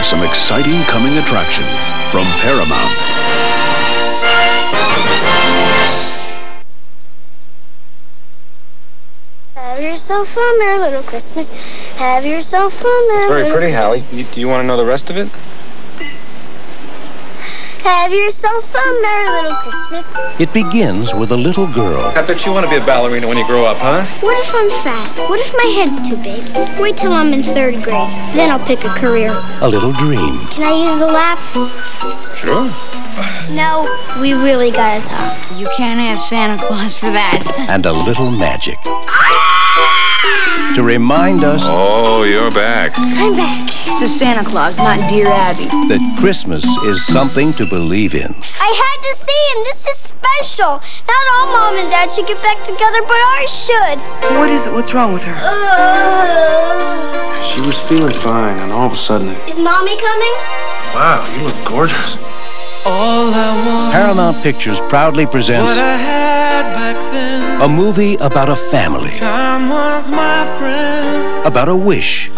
some exciting coming attractions from Paramount. Have yourself a merry little Christmas. Have yourself a merry It's very pretty, Christmas. Hallie. Do you want to know the rest of it? Have yourself a merry little Christmas. It begins with a little girl. I bet you want to be a ballerina when you grow up, huh? What if I'm fat? What if my head's too big? Wait till I'm in 3rd grade. Then I'll pick a career. A little dream. Can I use the lap? Sure. No, we really gotta talk. You can't ask Santa Claus for that. And a little magic. To remind us Oh, you're back. I'm back. It's a Santa Claus, not Dear Abby. that Christmas is something to believe in. I had to see him. This is special. Not all Mom and Dad should get back together, but ours should. What is it? What's wrong with her? She was feeling fine, and all of a sudden, Is Mommy coming? wow, you look gorgeous. Paramount Pictures proudly presents a movie about a family, about a wish,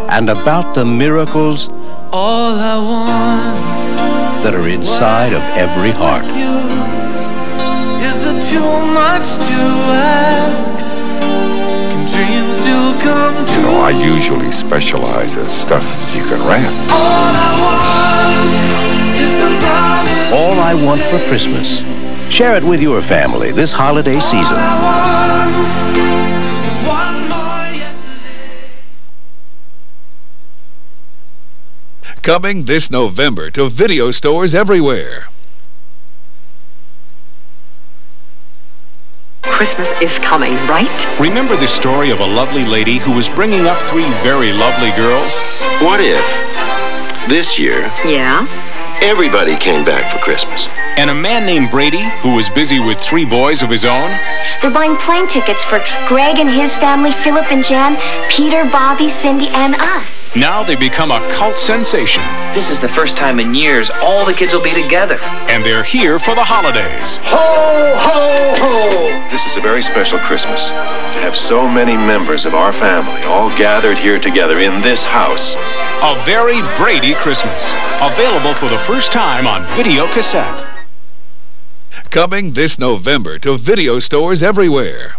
and about the miracles that are inside of every heart. Is it too much to ask? Can dreams still come true? You know, I usually specialize in stuff you can wrap. All I want is the promise. All I Want for Christmas. Share it with your family this holiday season. All I want is one more yesterday. Coming this November to video stores everywhere. Christmas is coming, right? Remember the story of a lovely lady who was bringing up 3 very lovely girls? What if this year Yeah? everybody came back for Christmas? And a man named Brady, who was busy with 3 boys of his own? They're buying plane tickets for Greg and his family, Philip and Jan, Peter, Bobby, Cindy, and us. Now they become a cult sensation. This is the first time in years all the kids will be together. And they're here for the holidays. Ho, ho, ho! This is a very special Christmas. To have so many members of our family all gathered here together in this house. A very Brady Christmas. Available for the first time on video cassette. Coming this November to video stores everywhere.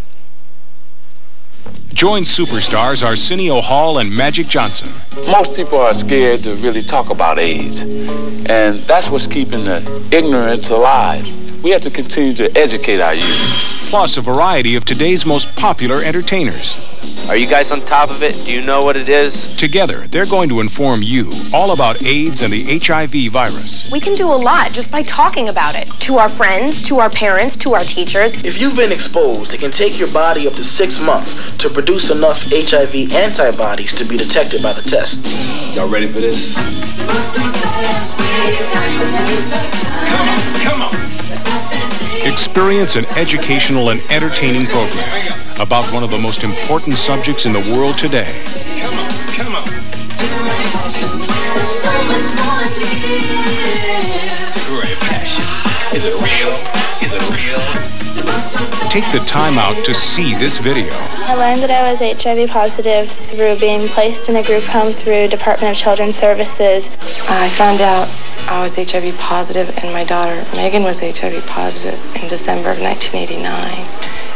Join superstars Arsenio Hall and Magic Johnson. Most people are scared to really talk about AIDS, and that's what's keeping the ignorance alive. We have to continue to educate our youth. Plus a variety of today's most popular entertainers. Are you guys on top of it? Do you know what it is? Together, they're going to inform you all about AIDS and the HIV virus. We can do a lot just by talking about it. To our friends, to our parents, to our teachers. If you've been exposed, it can take your body up to 6 months to produce enough HIV antibodies to be detected by the tests. Y'all ready for this? Come on. Experience an educational and entertaining program about one of the most important subjects in the world today. Come on. It's a great passion. Is it real? Take the time out to see this video. I learned that I was HIV positive through being placed in a group home through Department of Children's Services. I found out I was HIV positive, and my daughter Megan was HIV positive in December of 1989.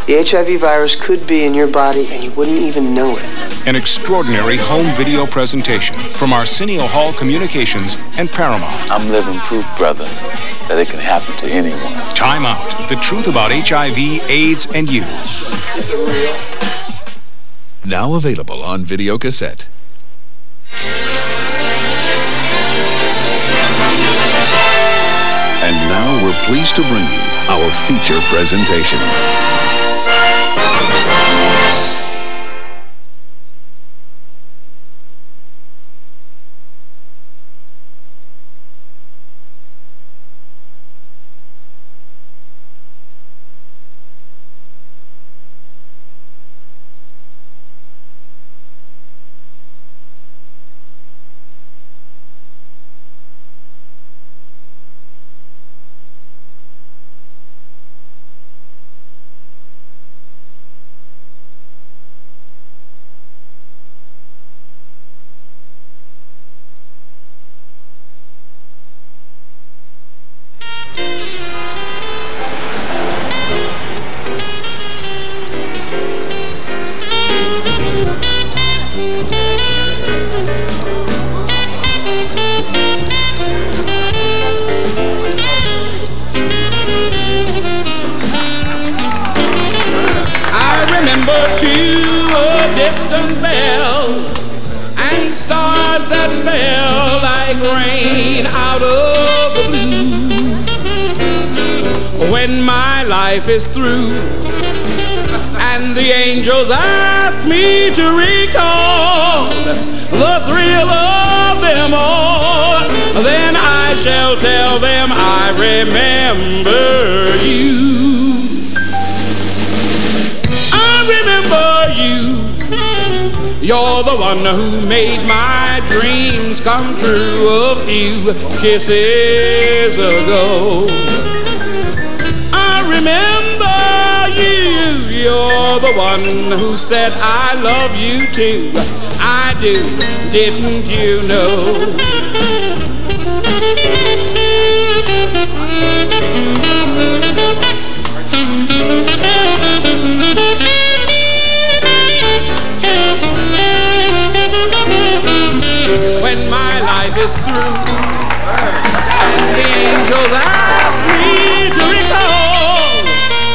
The HIV virus could be in your body and you wouldn't even know it. An extraordinary home video presentation from Arsenio Hall Communications and Paramount. I'm living proof, brother, that it can happen to anyone. Time Out. The truth about HIV, AIDS, and you. Is it real? Now available on video cassette. And now we're pleased to bring you our feature presentation. stars that fell like rain out of the blue. When my life is through and the angels ask me to recall the thrill of them all, then I shall tell them I remember you. I remember you. You're the one who made my dreams come true a few kisses ago. I remember you. You're the one who said I love you too. I do, didn't you know? When my life is through and the angels ask me to recall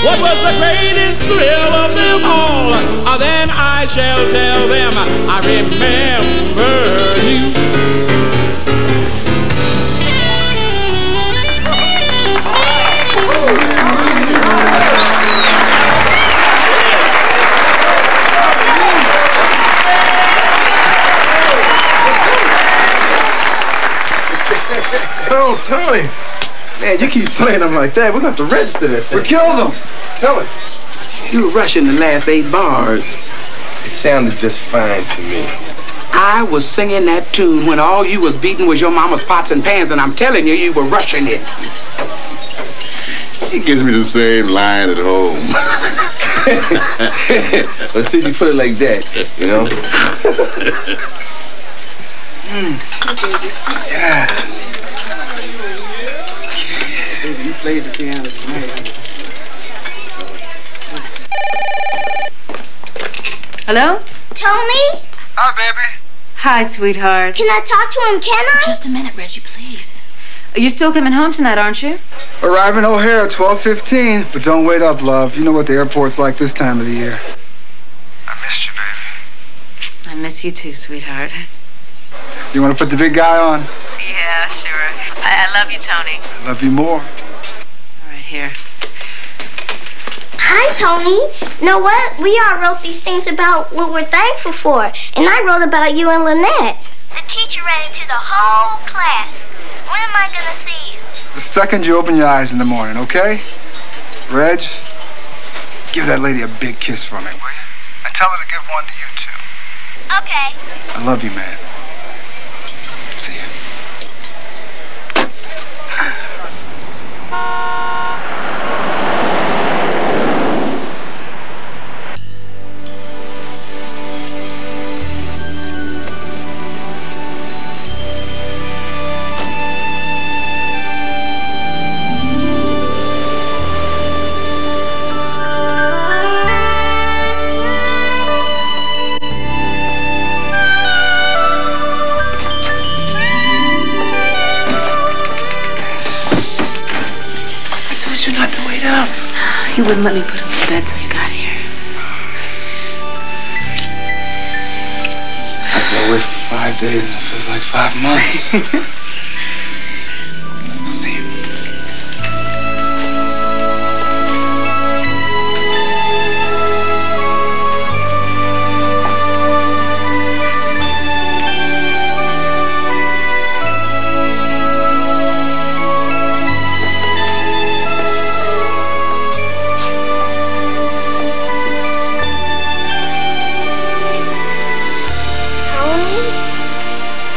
what was the greatest thrill of them all, then I shall tell them I remember you. Oh, Tony. Man, you keep slaying them like that. We're going to have to register that thing. We killed them. Tell it. You were rushing the last 8 bars. It sounded just fine to me. I was singing that tune when all you was beating was your mama's pots and pans, and I'm telling you, you were rushing it. She gives me the same line at home. But since you put it like that, you know. Yeah. Baby, you played the piano tonight. Hello? Tony? Hi, baby. Hi, sweetheart. Can I talk to him, can I? Just a minute, Reggie, please. You're still coming home tonight, aren't you? Arriving O'Hare at 12:15, but don't wait up, love. You know what the airport's like this time of the year. I missed you, baby. I miss you too, sweetheart. You want to put the big guy on? Yeah, sure. I love you, Tony. I love you more. All right, here. Hi, Tony. You know what? We all wrote these things about what we're thankful for. And I wrote about you and Lynette. The teacher read it to the whole class. When am I going to see you? The second you open your eyes in the morning, okay? Reg, give that lady a big kiss for me, will you? And tell her to give one to you, too. Okay. I love you, man. See you. You wouldn't let me put him to bed till you got here. I've been away for 5 days and it feels like 5 months. Let's go see him.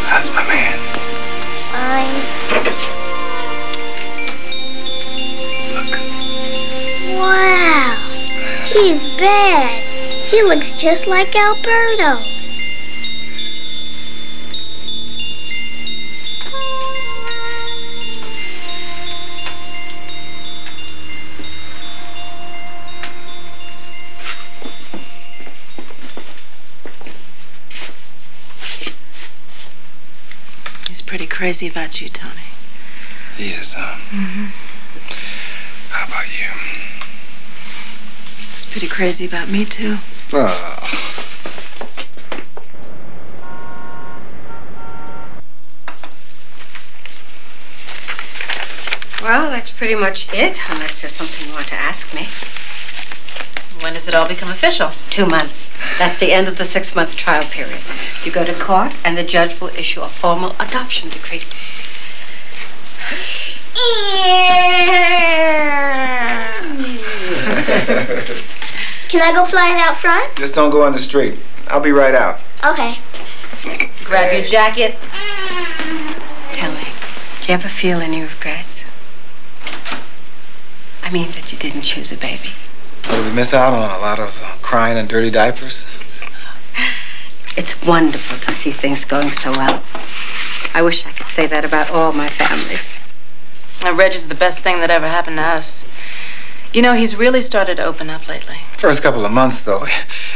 That's my man. Fine. Look. Wow. He's bad. He looks just like Alberto. Pretty crazy about you, Tony. He is, huh? Mm-hmm. How about you? He's pretty crazy about me, too. pretty much it, unless there's something you want to ask me. When does it all become official? 2 months. That's the end of the 6-month trial period. You go to court, and the judge will issue a formal adoption decree. Can I go flying out front? Just don't go on the street. I'll be right out. Okay. Grab your jacket. Tell me, do you ever feel any regrets? I mean that you didn't choose a baby. What, did we miss out on a lot of crying and dirty diapers? It's wonderful to see things going so well. I wish I could say that about all my families. Reg is the best thing that ever happened to us. You know, he's really started to open up lately. First couple of months, though,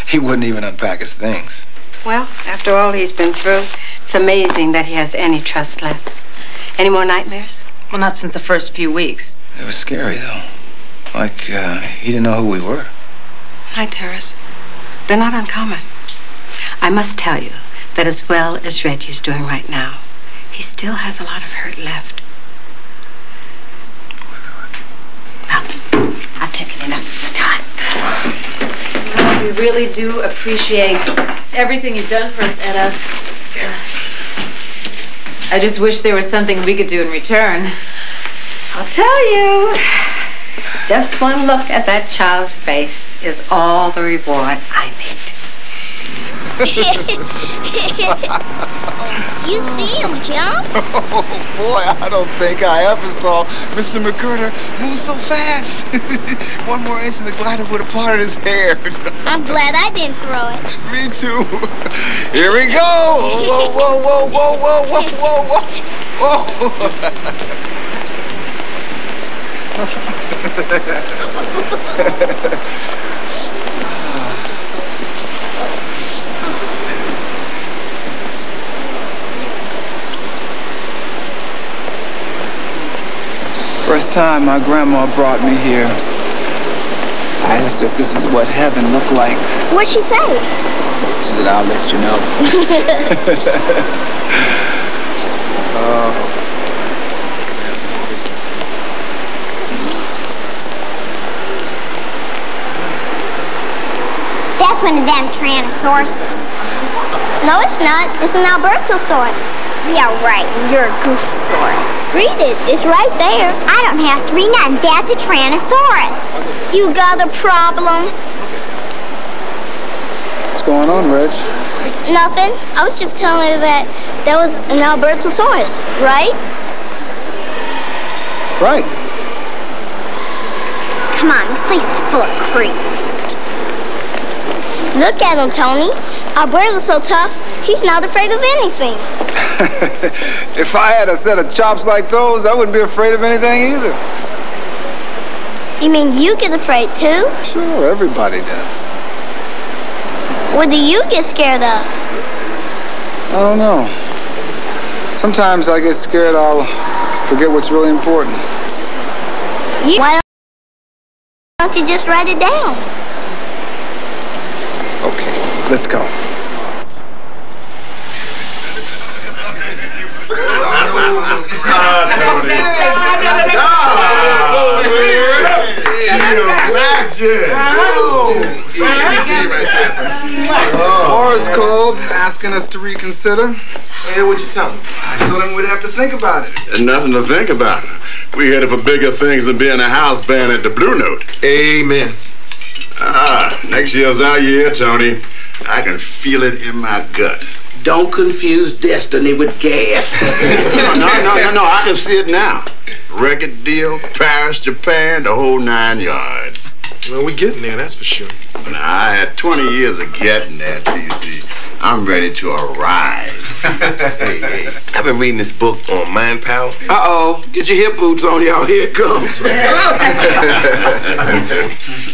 he wouldn't even unpack his things. Well, after all he's been through, it's amazing that he has any trust left. Any more nightmares? Well, not since the first few weeks. It was scary, though. Like, he didn't know who we were. Hi, Terrace. They're not uncommon. I must tell you that as well as Reggie's doing right now, he still has a lot of hurt left. Well, I've taken enough of your time. Well, we really do appreciate everything you've done for us, Etta. I just wish there was something we could do in return. I'll tell you. Just one look at that child's face is all the reward I need. You see him jump? Oh, boy, I don't think I ever saw Mr. McCurder move so fast. 1 more inch and the glider would have parted his hair. I'm glad I didn't throw it. Me too. Here we go. Whoa, whoa, whoa, whoa, whoa, whoa, whoa, whoa. First time my grandma brought me here, I asked her if this is what heaven looked like. What'd she say? She said, I'll let you know. That's one of them Tyrannosauruses. No, it's not. It's an Albertosaurus. Yeah, right. You're a Goofsaurus. Read it. It's right there. I don't have to read nothing. That's a Tyrannosaurus. You got a problem? What's going on, Reg? Nothing. I was just telling her that was an Albertosaurus, right? Right. Come on, this place is full of creeps. Look at him, Tony. Alberto's so tough, he's not afraid of anything. If I had a set of chops like those, I wouldn't be afraid of anything either. You mean you get afraid too? Sure, everybody does. What do you get scared of? I don't know. Sometimes I get scared I'll forget what's really important. Why don't you just write it down? Okay, let's go. Laura's called, asking us to reconsider. Hey, what'd you tell him? I told him we'd have to think about it. There's nothing to think about. We headed for bigger things than being a house band at the Blue Note. Amen. Next year's our year, Tony. I can feel it in my gut. Don't confuse destiny with gas. No, I can see it now. Record deal, Paris, Japan, the whole 9 yards. Well, we're getting there, that's for sure. Now, I had 20 years of getting there, TC. I'm ready to arrive. Hey, I've been reading this book on mind power. Uh-oh, get your hip boots on, y'all. Here it comes.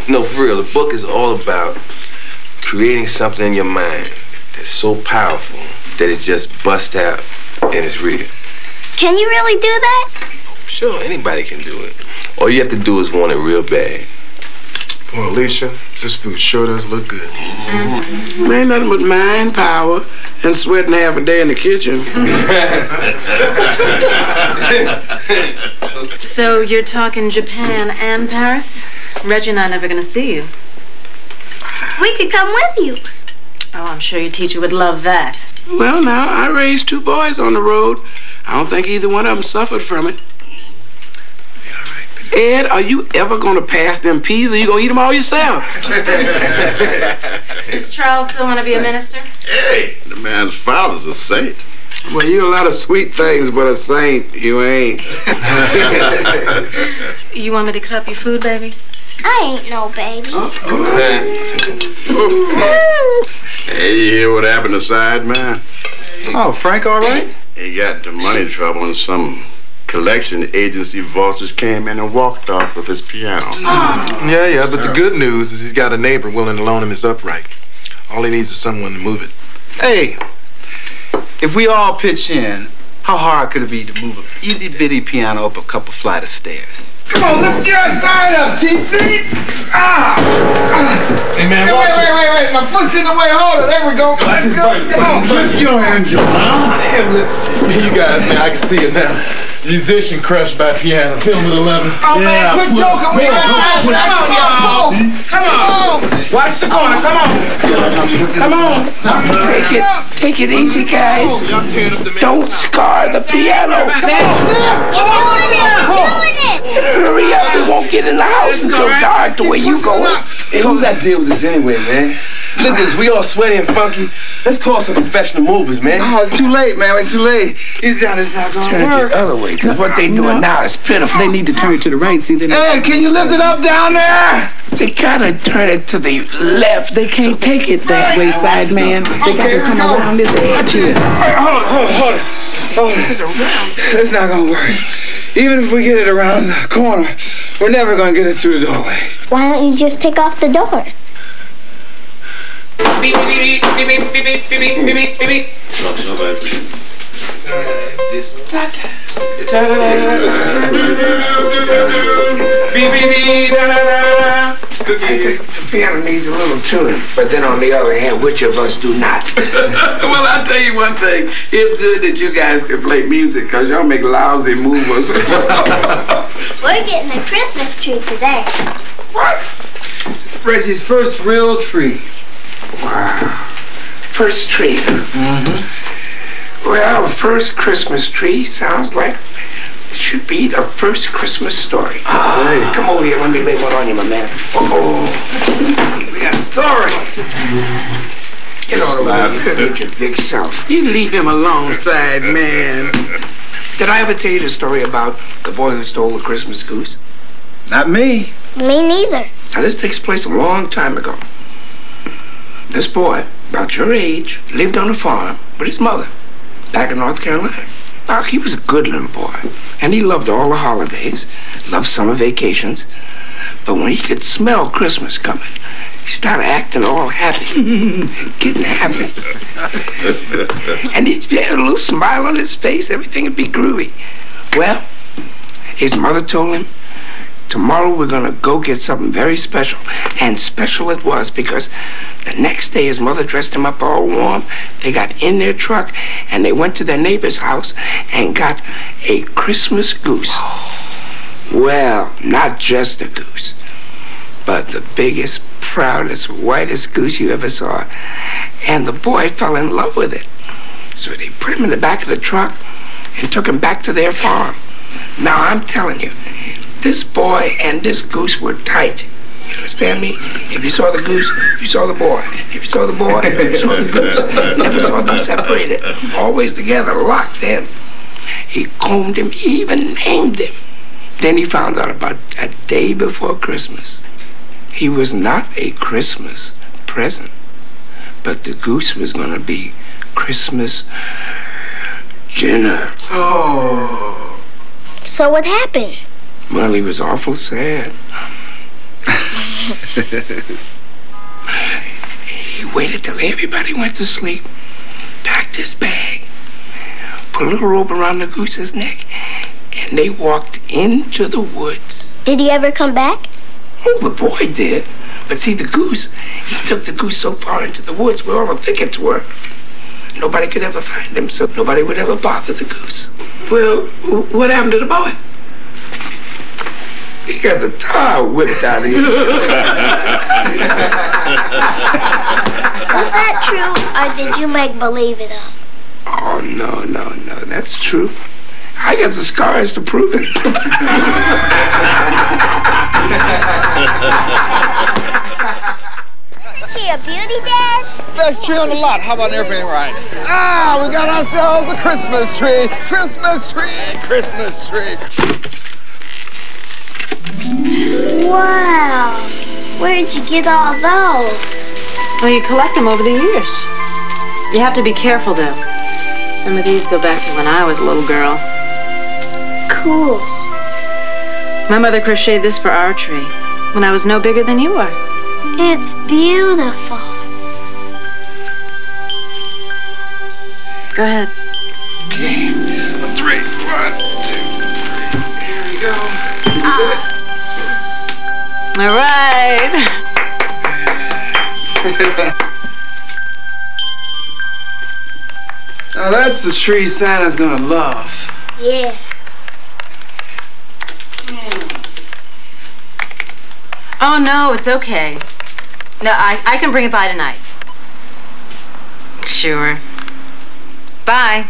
No, for real, the book is all about creating something in your mind that's so powerful that it just busts out and it's real. Can you really do that? Sure, anybody can do it. All you have to do is want it real bad. Well, Alicia, this food sure does look good. Man, nothing but mind power and sweating half a day in the kitchen. So you're talking Japan and Paris? Reggie and I are never going to see you. We could come with you. Oh, I'm sure your teacher would love that. Well, now, I raised 2 boys on the road. I don't think either one of them suffered from it. Ed, are you ever going to pass them peas, or you going to eat them all yourself? Does Charles still want to be a minister? Hey, the man's father's a saint. Well, you're a lot of sweet things, but a saint you ain't. You want me to cut up your food, baby? I ain't no baby. Hey, you hear what happened to Side Man? Oh, Frank all right? He got the money trouble and some collection agency vultures came in and walked off with his piano. Yeah, but the good news is he's got a neighbor willing to loan him his upright. All he needs is someone to move it. Hey, if we all pitch in, how hard could it be to move a itty-bitty piano up a couple flight of stairs? Come on, lift your side up, TC. Hey, man, hey, wait. My foot's in the way. Hold it. There we go. Let's go. Come on. Lift your hands up. You guys, man, I can see it now. Musician crushed by piano. Film at 11. Oh, man, quit joking. Come on. Watch the corner. Come on. Take it easy, guys. Don't scar the piano. Hurry up, we won't get in the house until dark the way you going. Hey, who's that deal with this anyway, man? Look at this, we all sweaty and funky. Let's call some professional movers, man. Oh, it's too late, man. It's too late. It's not gonna turn work. it the other way, because what they doing now is pitiful. They need to turn it to the right, see? Hey, can you lift it up down there? They gotta turn it to the left. They can't take it that way, Side Man. They got to come around this edge. Hold it. It's not gonna work. Even if we get it around the corner, we're never gonna get it through the doorway. Why don't you just take off the door? Beep, beep, beep, beep, beep, beep, beep, beep, beep, beep, beep. The piano needs a little tuning, but then on the other hand, which of us do not? Well, I'll tell you one thing. It's good that you guys can play music, because y'all make lousy movers. We're getting a Christmas tree today. What? It's Reggie's first real tree. Wow. First tree. Mm-hmm. Well, the first Christmas tree sounds like it should be the first Christmas story. Hey. Come over here, let me lay one on you, my man. Oh, we got stories. Get on over here, get your big self. You leave him alone, Side Man. Did I ever tell you the story about the boy who stole the Christmas goose? Not me. Me neither. Now, this takes place a long time ago. This boy, about your age, lived on a farm with his mother back in North Carolina. Now, he was a good little boy, and he loved all the holidays, loved summer vacations. But when he could smell Christmas coming, he started acting all happy, getting happy. And he'd have a little smile on his face, everything would be groovy. Well, his mother told him, tomorrow we're gonna go get something very special. And special it was, because the next day his mother dressed him up all warm. They got in their truck and they went to their neighbor's house and got a Christmas goose. Well, not just a goose, but the biggest, proudest, whitest goose you ever saw. And the boy fell in love with it. So they put him in the back of the truck and took him back to their farm. Now, I'm telling you, this boy and this goose were tight. You understand me? If you saw the goose, you saw the boy. If you saw the boy, you saw the goose. Never saw them separated. Always together, locked in. He combed him, he even named him. Then he found out about a day before Christmas. He was not a Christmas present, but the goose was going to be Christmas dinner. Oh. So what happened? Well, he was awful sad. He waited till everybody went to sleep, packed his bag, put a little rope around the goose's neck, and they walked into the woods. Did he ever come back? Oh, the boy did. But see, the goose, he took the goose so far into the woods where all the thickets were Nobody could ever find him, so nobody would ever bother the goose. Well, what happened to the boy? He got the tire whipped out of him. Was that true, or did you make believe it up? Oh, no. That's true. I got the scars to prove it. Isn't she a beauty, Dad? Best tree on the lot. How about an airplane ride? Ah, we got ourselves a Christmas tree. Christmas tree. Christmas tree. Wow. Where did you get all those? Well, you collect them over the years. You have to be careful, though. Some of these go back to when I was a little girl. Cool. My mother crocheted this for our tree when I was no bigger than you are. It's beautiful. Go ahead. Okay. 3, 1, 2, 3. Here we go. All right. Now that's the tree Santa's gonna love. Yeah. Oh, no, it's okay. No, I can bring it by tonight. Sure. Bye.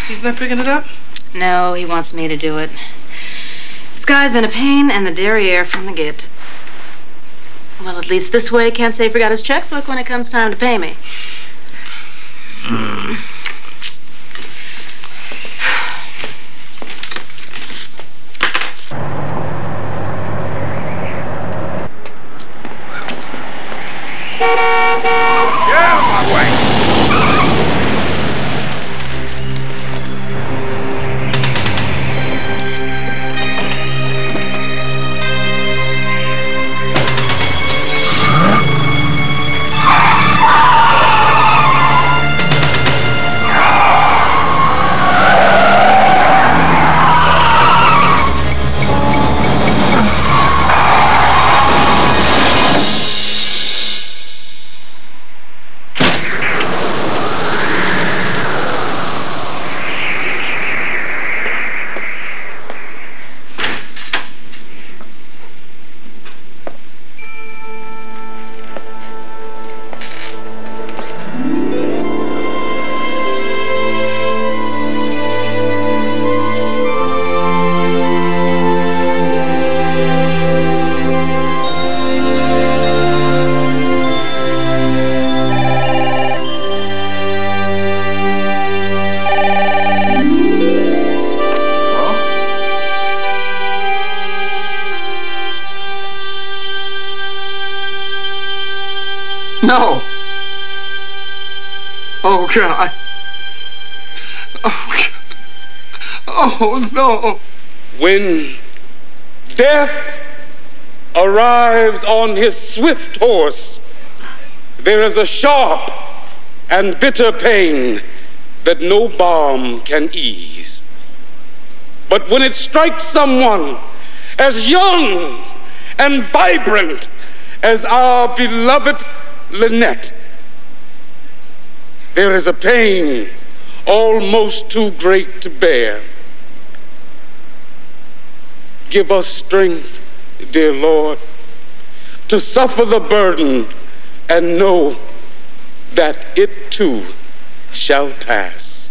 He's not picking it up? No, he wants me to do it. This guy's been a pain and the derriere from the get. Well, at least this way he can't say he forgot his checkbook when it comes time to pay me. Get out of my way! No. Oh, God. Oh, God. Oh, no. When death arrives on his swift horse, there is a sharp and bitter pain that no balm can ease. But when it strikes someone as young and vibrant as our beloved Lynette, there is a pain almost too great to bear. Give us strength, dear Lord, to suffer the burden and know that it too shall pass.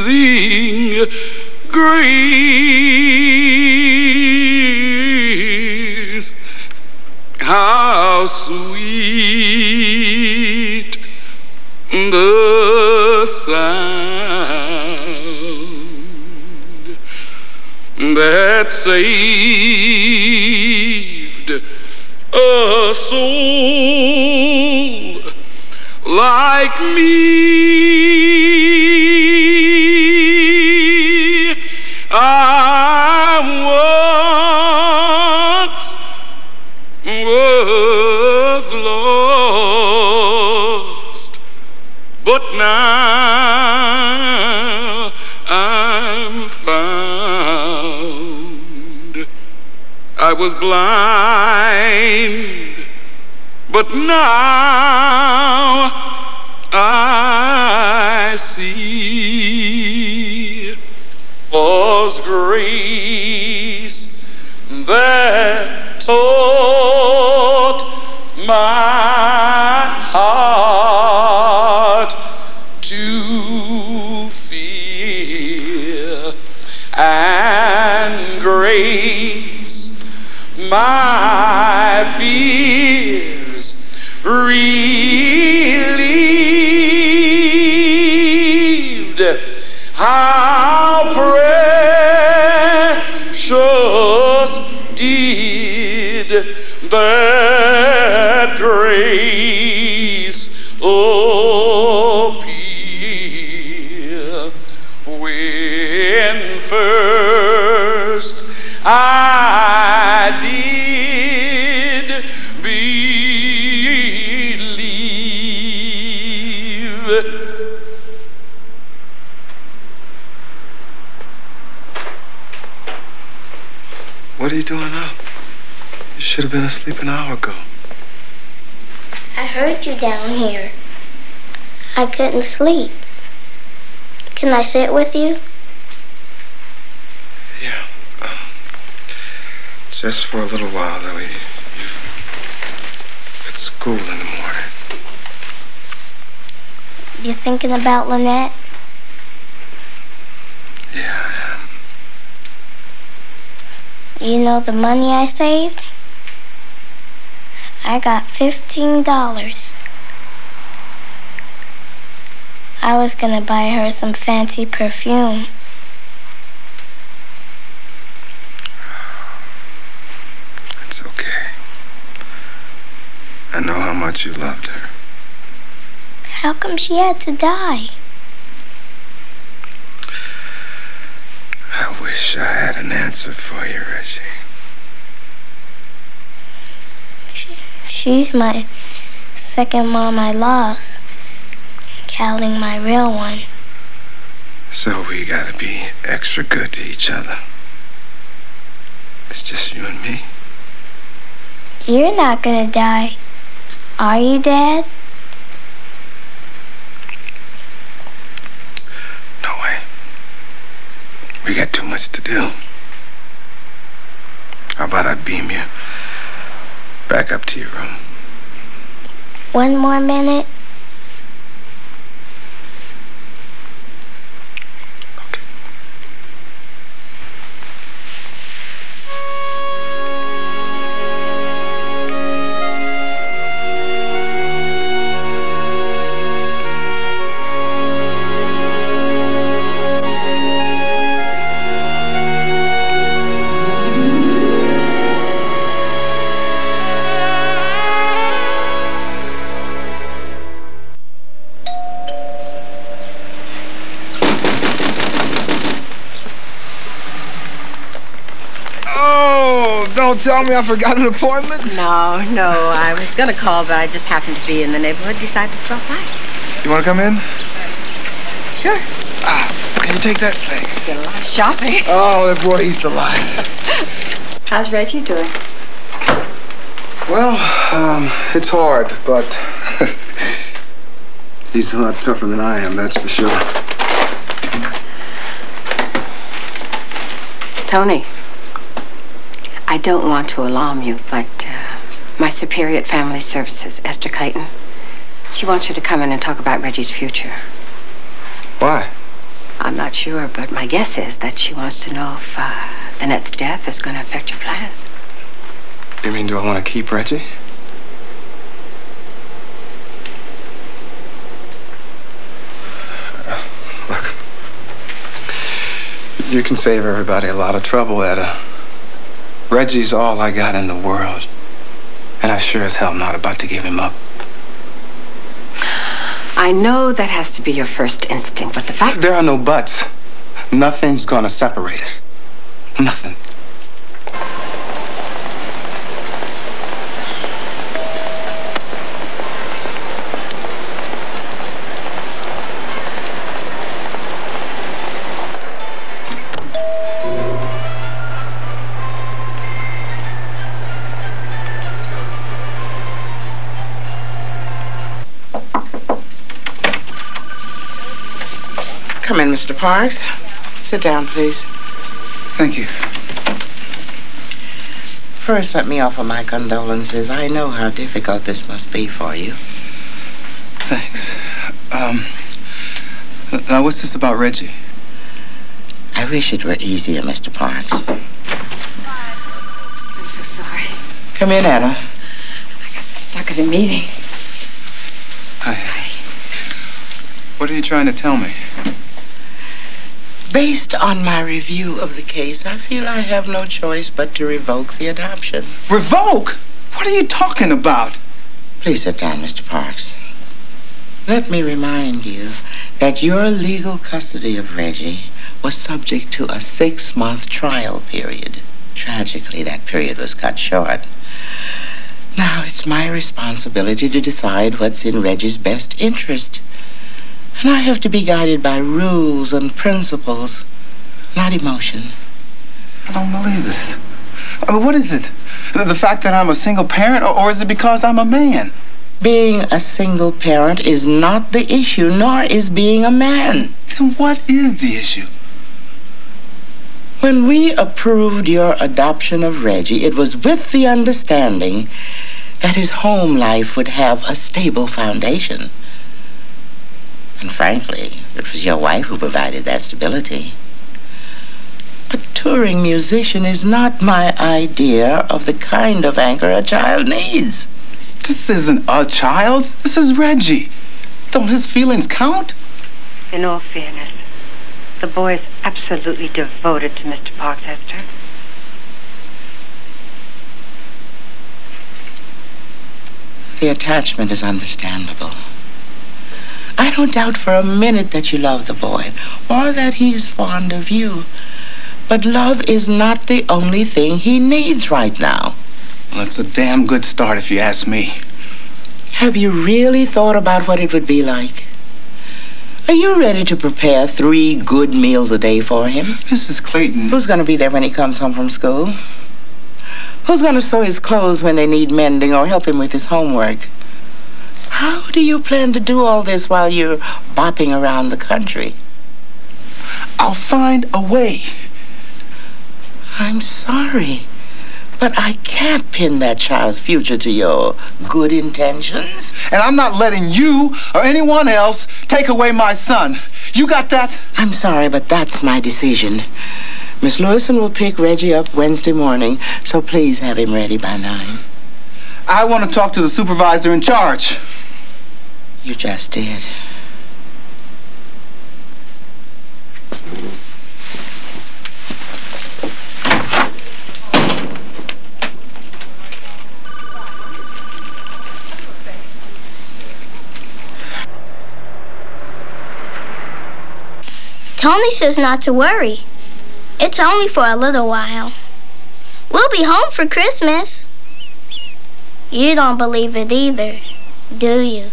Amazing grace, how sweet the sound that saved a soul like me. I once was lost, but now I'm found. I was blind, but now I see. 'Twas grace that taught my heart to fear, and grace my fears relieved. How precious did that grace appear when first I did believe. What are you doing up? You should have been asleep an hour ago. I heard you down here. I couldn't sleep. Can I sit with you? Yeah. Just for a little while, though. You've got school in the morning. You thinking about Lynette? Yeah, I am. You know the money I saved? I got $15. I was gonna buy her some fancy perfume. It's okay. I know how much you loved her. How come she had to die? I wish I had an answer for you, Reggie. She's my second mom I lost, counting my real one. So we gotta be extra good to each other. It's just you and me. You're not gonna die, are you, Dad? No way. We got too much to do. How about I beam you back up to your room? One more minute. Don't tell me I forgot an appointment. No, I was gonna call, but I just happened to be in the neighborhood, decided to drop by. You want to come in? Sure. Can you take that? Thanks. Did a lot of shopping. Oh, that boy, he's alive. How's Reggie doing? Well, it's hard, but he's a lot tougher than I am, that's for sure. Tony, I don't want to alarm you, but my superior at Family Services, Esther Clayton, she wants you to come in and talk about Reggie's future. Why? I'm not sure, but my guess is that she wants to know if Lynette's death is going to affect your plans. You mean, do I want to keep Reggie? Look, you can save everybody a lot of trouble, Etta. Reggie's all I got in the world, and I sure as hell not about to give him up. I know that has to be your first instinct, but the fact... There are no buts. Nothing's gonna separate us. Nothing. in, Mr. Parks. Sit down, please. Thank you. First, let me offer my condolences. I know how difficult this must be for you. Thanks. Now what's this about Reggie? I wish it were easier, Mr. Parks. I'm so sorry. Come in, Anna. I got stuck at a meeting. Hi. What are you trying to tell me? Based on my review of the case, I feel I have no choice but to revoke the adoption. Revoke? What are you talking about? Please sit down, Mr. Parks. Let me remind you that your legal custody of Reggie was subject to a 6-month trial period. Tragically, that period was cut short. Now it's my responsibility to decide what's in Reggie's best interest. And I have to be guided by rules and principles, not emotion. I don't believe this. I mean, what is it? The fact that I'm a single parent, or is it because I'm a man? Being a single parent is not the issue, nor is being a man. Then what is the issue? When we approved your adoption of Reggie, it was with the understanding that his home life would have a stable foundation. And frankly, it was your wife who provided that stability. A touring musician is not my idea of the kind of anchor a child needs. This isn't a child. This is Reggie. Don't his feelings count? In all fairness, the boy is absolutely devoted to Mr. Parks, Esther. The attachment is understandable. I don't doubt for a minute that you love the boy, or that he's fond of you. But love is not the only thing he needs right now. Well, it's a damn good start if you ask me. Have you really thought about what it would be like? Are you ready to prepare 3 good meals a day for him? Mrs. Clayton. Who's going to be there when he comes home from school? Who's going to sew his clothes when they need mending or help him with his homework? How do you plan to do all this while you're bopping around the country? I'll find a way. I'm sorry, but I can't pin that child's future to your good intentions. And I'm not letting you or anyone else take away my son. You got that? I'm sorry, but that's my decision. Miss Lewison will pick Reggie up Wednesday morning, so please have him ready by 9. I want to talk to the supervisor in charge. You just did. Tony says not to worry. It's only for a little while. We'll be home for Christmas. You don't believe it either, do you?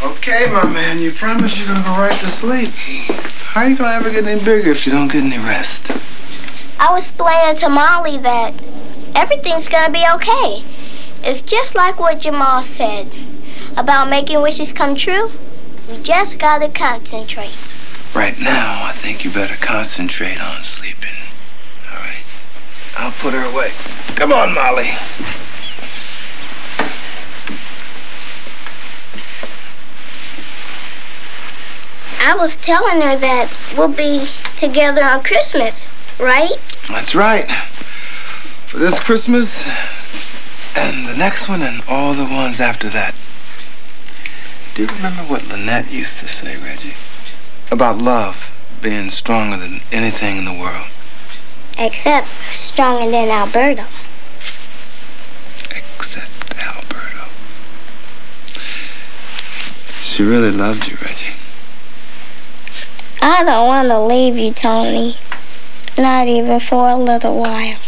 Okay, my man, you promise you're gonna go right to sleep. How are you gonna ever get any bigger if you don't get any rest? I was explaining to Molly that everything's gonna be okay. It's just like what Jamal said about making wishes come true. We just gotta concentrate. Right now, I think you better concentrate on sleeping. All right? I'll put her away. Come on, Molly. I was telling her that we'll be together on Christmas, right? That's right. For this Christmas, and the next one, and all the ones after that. Do you remember what Lynette used to say, Reggie? About love being stronger than anything in the world. Except stronger than Alberto. Except Alberto. She really loved you, Reggie. I don't want to leave you, Tony. Not even for a little while.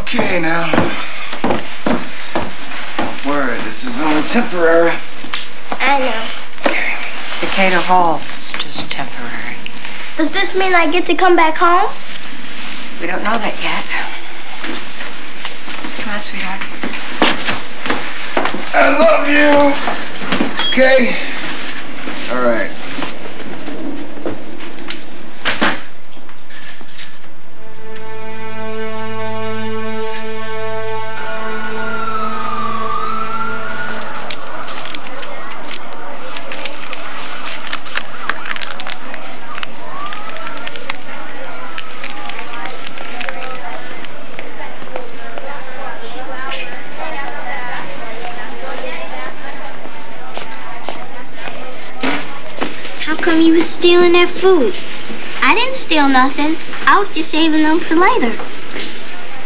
Okay, now. Don't worry, this is only temporary. I know. Decatur Hall's just temporary. Does this mean I get to come back home? We don't know that yet. Come on, sweetheart. I love you. Okay? All right. How come you was stealing their food? I didn't steal nothing. I was just saving them for later.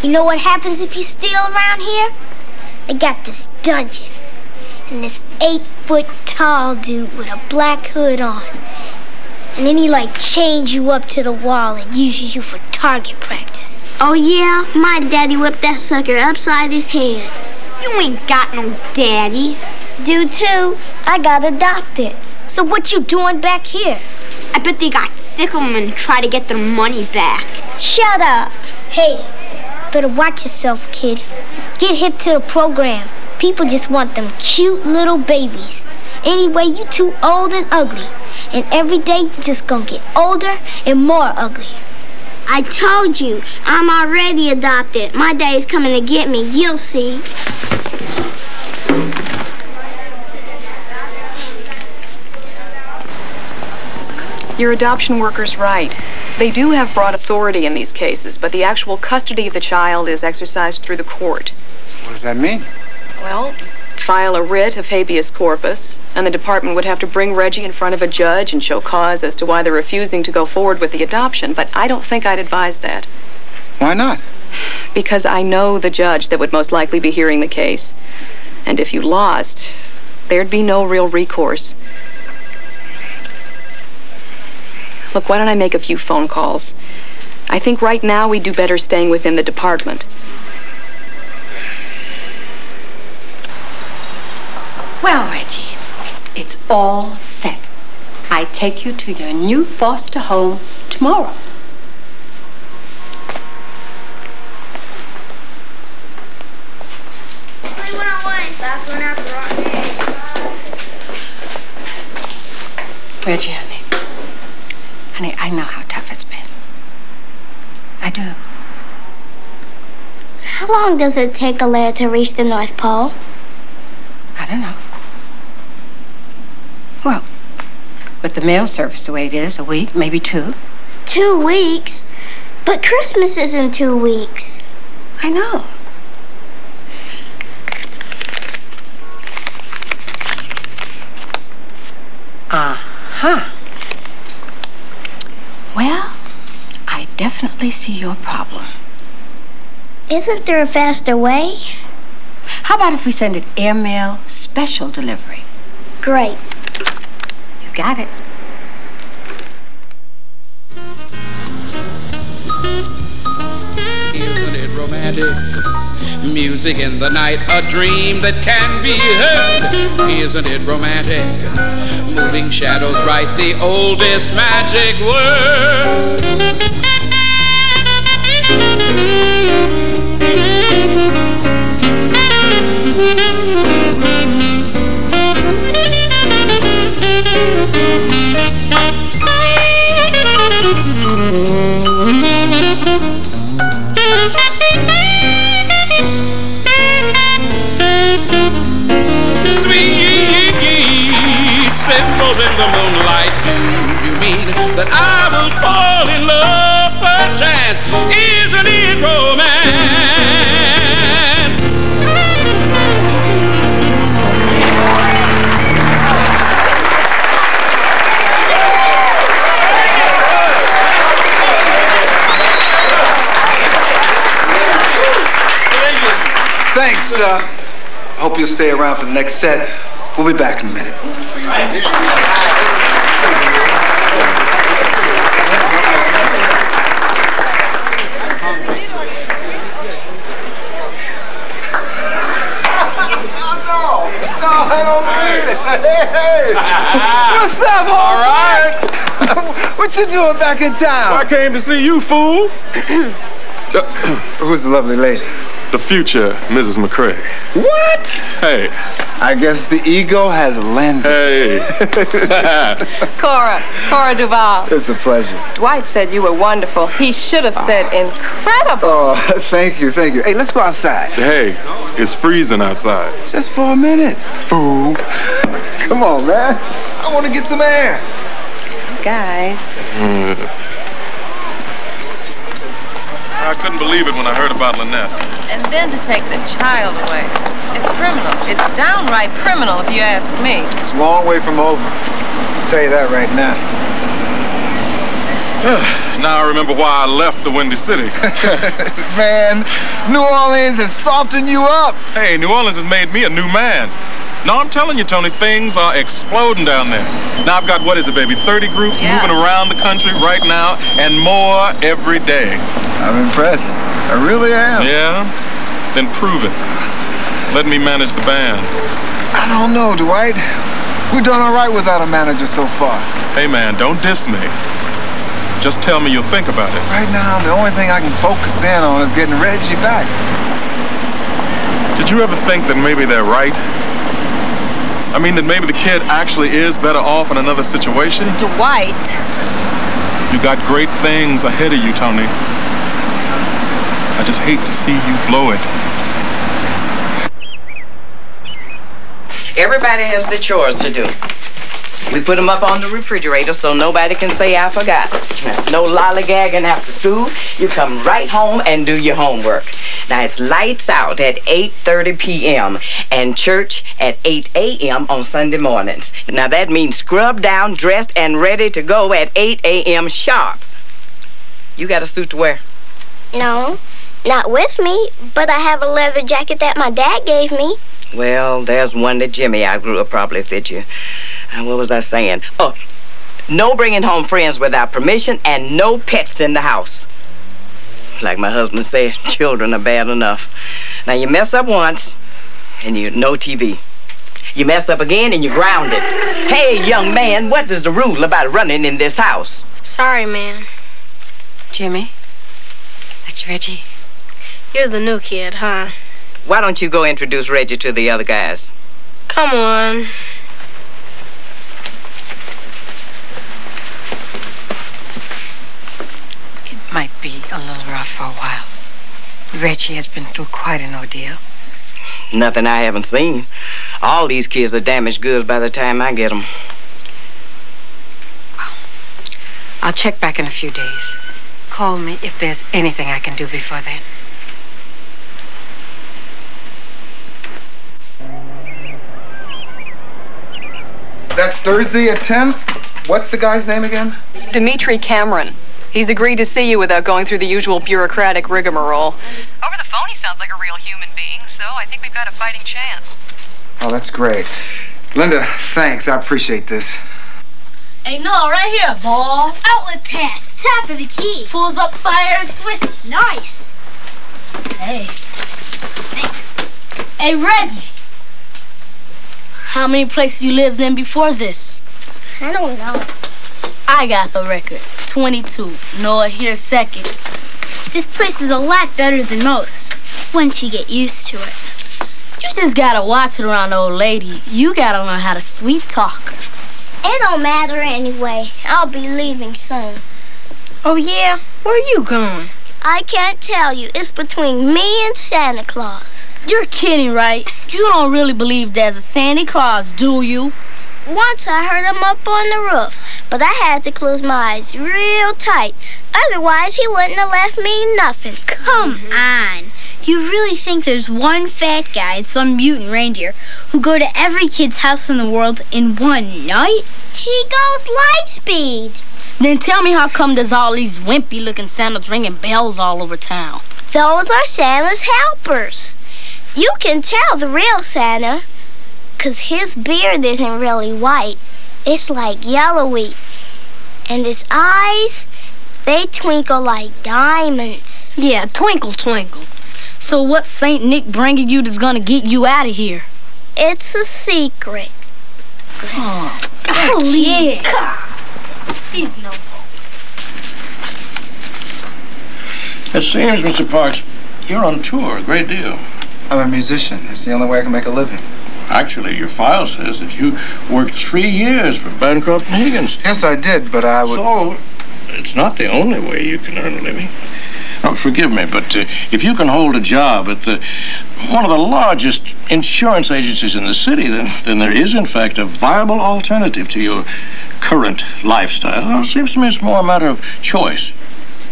You know what happens if you steal around here? They got this dungeon. And this 8-foot tall dude with a black hood on. And then he like chains you up to the wall and uses you for target practice. Oh yeah? My daddy whipped that sucker upside his head. You ain't got no daddy. Do too. I got adopted. So what you doing back here? I bet they got sick of them and try to get their money back. Shut up. Hey, better watch yourself, kid. Get hip to the program. People just want them cute little babies. Anyway, you too old and ugly. And every day you just gonna get older and more ugly. I told you, I'm already adopted. My daddy's coming to get me. You'll see. Your adoption worker's right. They do have broad authority in these cases, but the actual custody of the child is exercised through the court. So what does that mean? Well, file a writ of habeas corpus, and the department would have to bring Reggie in front of a judge and show cause as to why they're refusing to go forward with the adoption, but I don't think I'd advise that. Why not? Because I know the judge that would most likely be hearing the case. And if you lost, there'd be no real recourse. Look, why don't I make a few phone calls? I think right now we'd do better staying within the department. Well, Reggie, it's all set. I take you to your new foster home tomorrow. Play one-on-one. Last one out the rotten egg. Reggie, honey. Honey, I know how tough it's been. I do. How long does it take a letter to reach the North Pole? I don't know. Well, with the mail service the way it is, a week, maybe 2. 2 weeks? But Christmas is in 2 weeks. I know. Uh-huh. Well, I definitely see your problem. Isn't there a faster way? How about if we send it airmail special delivery? Great. You got it. Isn't it romantic? Music in the night, a dream that can be heard. Isn't it romantic? Moving shadows write the oldest magic word. Sweet symbols in the moonlight. Do you mean that I will fall in love perchance? Isn't it romance? Thanks. Hope you'll stay around for the next set. We'll be back in a minute. Hey! What's up, homie? All right. What you doing back in town? I came to see you, fool. Who's the lovely lady? The future Mrs. McCrae. What? Hey. I guess the ego has landed. Hey. Cora Duval. It's a pleasure. Dwight said you were wonderful. He should have said incredible. Oh, thank you. Hey, let's go outside. Hey, it's freezing outside. Just for a minute. Fool. Come on, man. I want to get some air. Guys. I couldn't believe it when I heard about Lynette. And then to take the child away. It's criminal. It's downright criminal, if you ask me. It's a long way from over. I'll tell you that right now. Now I remember why I left the Windy City. Man, New Orleans has softened you up. Hey, New Orleans has made me a new man. No, I'm telling you, Tony, things are exploding down there. Now I've got, what is it, baby, 30 groups moving around the country right now, and more every day. I'm impressed. I really am. Yeah? Then prove it. Let me manage the band. I don't know, Dwight. We've done all right without a manager so far. Hey, man, don't diss me. Just tell me you'll think about it. Right now, the only thing I can focus in on is getting Reggie back. Did you ever think that maybe they're right? I mean, that maybe the kid actually is better off in another situation? Dwight. You got great things ahead of you, Tony. I just hate to see you blow it. Everybody has their chores to do. We put them up on the refrigerator so nobody can say I forgot. No lollygagging after school. You come right home and do your homework. Now, it's lights out at 8:30 p.m. and church at 8 a.m. on Sunday mornings. Now, that means scrubbed down, dressed, and ready to go at 8 a.m. sharp. You got a suit to wear? No, not with me, but I have a leather jacket that my dad gave me. Well, there's one that Jimmy outgrew will probably fit you. What was I saying? Oh, no bringing home friends without permission and no pets in the house. Like my husband said, children are bad enough. Now, you mess up once, and you no TV. You mess up again, and you're grounded. Hey, young man, what is the rule about running in this house? Sorry, ma'am. Jimmy, that's Reggie. You're the new kid, huh? Why don't you go introduce Reggie to the other guys? Come on. It might be a little rough for a while. Reggie has been through quite an ordeal. Nothing I haven't seen. All these kids are damaged goods by the time I get them. Well, I'll check back in a few days. Call me if there's anything I can do before then. That's Thursday at 10? What's the guy's name again? Dimitri Cameron. He's agreed to see you without going through the usual bureaucratic rigmarole. Over the phone, he sounds like a real human being, so I think we've got a fighting chance. Oh, that's great. Linda, thanks. I appreciate this. Hey, no, right here, ball. Outlet pass. Tap of the key. Pulls up fire and switch. Nice. Hey. Thanks. Hey, Reggie. How many places you lived in before this? I don't know. I got the record. 22. Noah here second. This place is a lot better than most, once you get used to it. You just gotta watch it around the old lady. You gotta learn how to sweet talk her. It don't matter anyway. I'll be leaving soon. Oh, yeah? Where are you going? I can't tell you. It's between me and Santa Claus. You're kidding, right? You don't really believe there's a Santa Claus, do you? Once I heard him up on the roof, but I had to close my eyes real tight. Otherwise, he wouldn't have left me nothing. Come on. You really think there's one fat guy and some mutant reindeer who go to every kid's house in the world in one night? He goes light speed. Then tell me how come there's all these wimpy-looking Santas ringing bells all over town? Those are Santa's helpers. You can tell the real Santa, 'cause his beard isn't really white. It's like yellowy. And his eyes, they twinkle like diamonds. Yeah, twinkle, twinkle. So what's St. Nick bringing you that's gonna get you out of here? It's a secret. Oh, Golly. God. He's no hope. It seems, Mr. Parks, you're on tour a great deal. I'm a musician. It's the only way I can make a living. Actually, your file says that you worked 3 years for Bancroft and Higgins. Yes, I did, but I would... So, it's not the only way you can earn a living. Oh, forgive me, but if you can hold a job at one of the largest insurance agencies in the city, then there is, in fact, a viable alternative to your current lifestyle. Well, it seems to me it's more a matter of choice.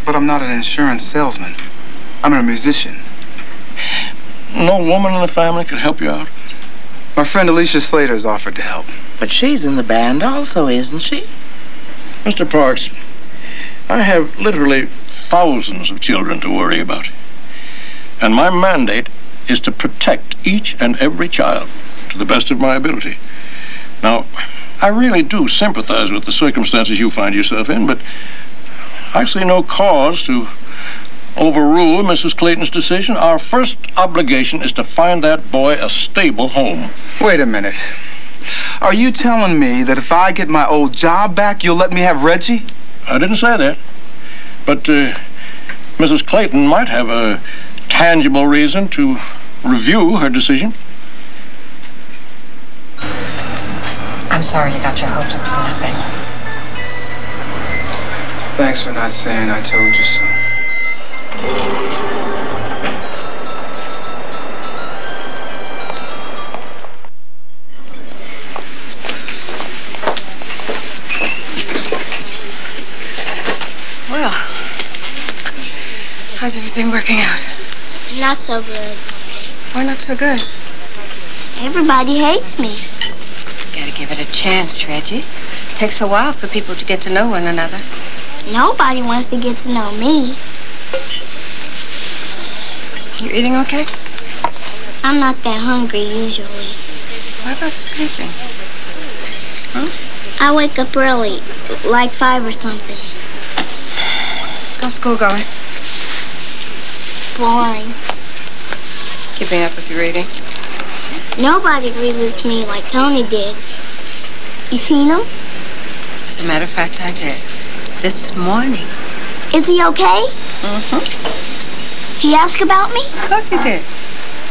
But I'm not an insurance salesman. I'm a musician. No woman in the family could help you out? My friend Alicia Slater's offered to help. But she's in the band also, isn't she? Mr. Parks, I have literally thousands of children to worry about. And my mandate is to protect each and every child to the best of my ability. Now, I really do sympathize with the circumstances you find yourself in, but I see no cause to overrule Mrs. Clayton's decision. Our first obligation is to find that boy a stable home. Wait a minute. Are you telling me that if I get my old job back, you'll let me have Reggie? I didn't say that. But Mrs. Clayton might have a tangible reason to review her decision. I'm sorry you got your hopes up for nothing. Thanks for not saying I told you so. Well, how's everything working out? Not so good. Why not so good? Everybody hates me. Gotta give it a chance, Reggie. Takes a while for people to get to know one another. Nobody wants to get to know me. You eating okay? I'm not that hungry usually. What about sleeping? Huh? I wake up early, like 5 or something. How's school going? Boring. Keeping up with your reading? Nobody agreed with me like Tony did. You seen him? As a matter of fact, I did. This morning. Is he okay? Mm-hmm. He asked about me? Of course he did.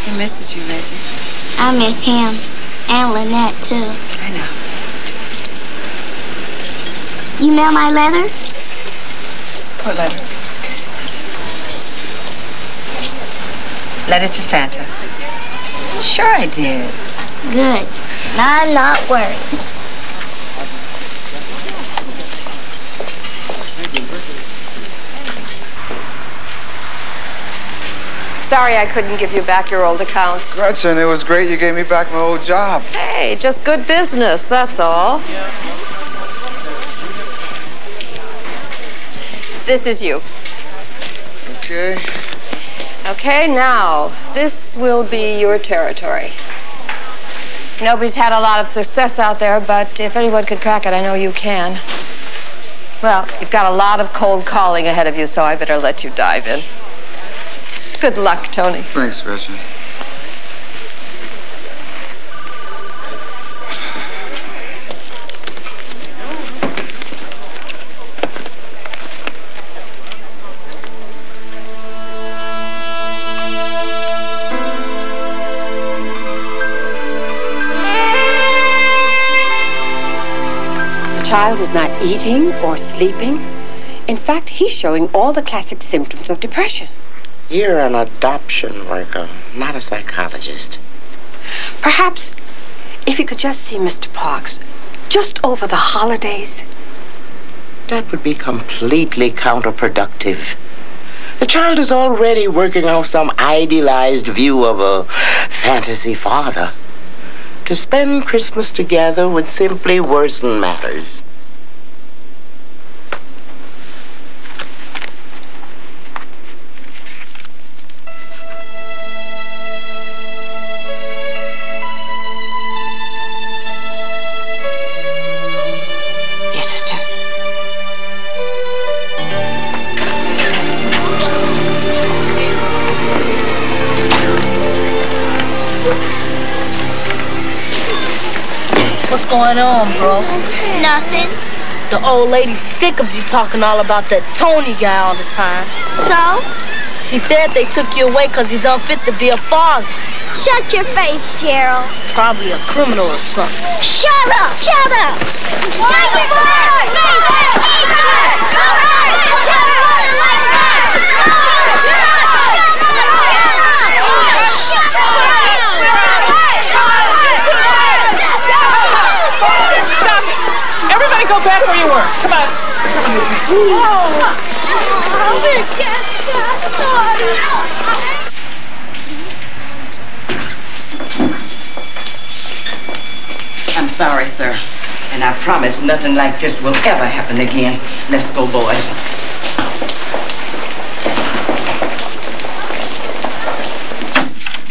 He misses you, Reggie. I miss him. And Lynette, too. I know. You mail my letter? What letter? Letter to Santa. Sure I did. Good. Now I'm not worried. Sorry I couldn't give you back your old accounts. Gretchen, it was great you gave me back my old job. Hey, just good business, that's all. This is you. Okay. Okay, now, this will be your territory. Nobody's had a lot of success out there, but if anyone could crack it, I know you can. Well, you've got a lot of cold calling ahead of you, so I better let you dive in. Good luck, Tony. Thanks, Gretchen. The child is not eating or sleeping. In fact, he's showing all the classic symptoms of depression. You're an adoption worker, not a psychologist. Perhaps if you could just see Mr. Parks just over the holidays. That would be completely counterproductive. The child is already working off some idealized view of a fantasy father. To spend Christmas together would simply worsen matters. going on, bro? Nothing. The old lady's sick of you talking all about that Tony guy all the time. So? She said they took you away because he's unfit to be a father. Shut your face, Gerald. Probably a criminal or something. Shut up! Shut up! Shut your Everybody go back where you were. Come on. Come on with me. I'm sorry, sir. And I promise nothing like this will ever happen again. Let's go, boys.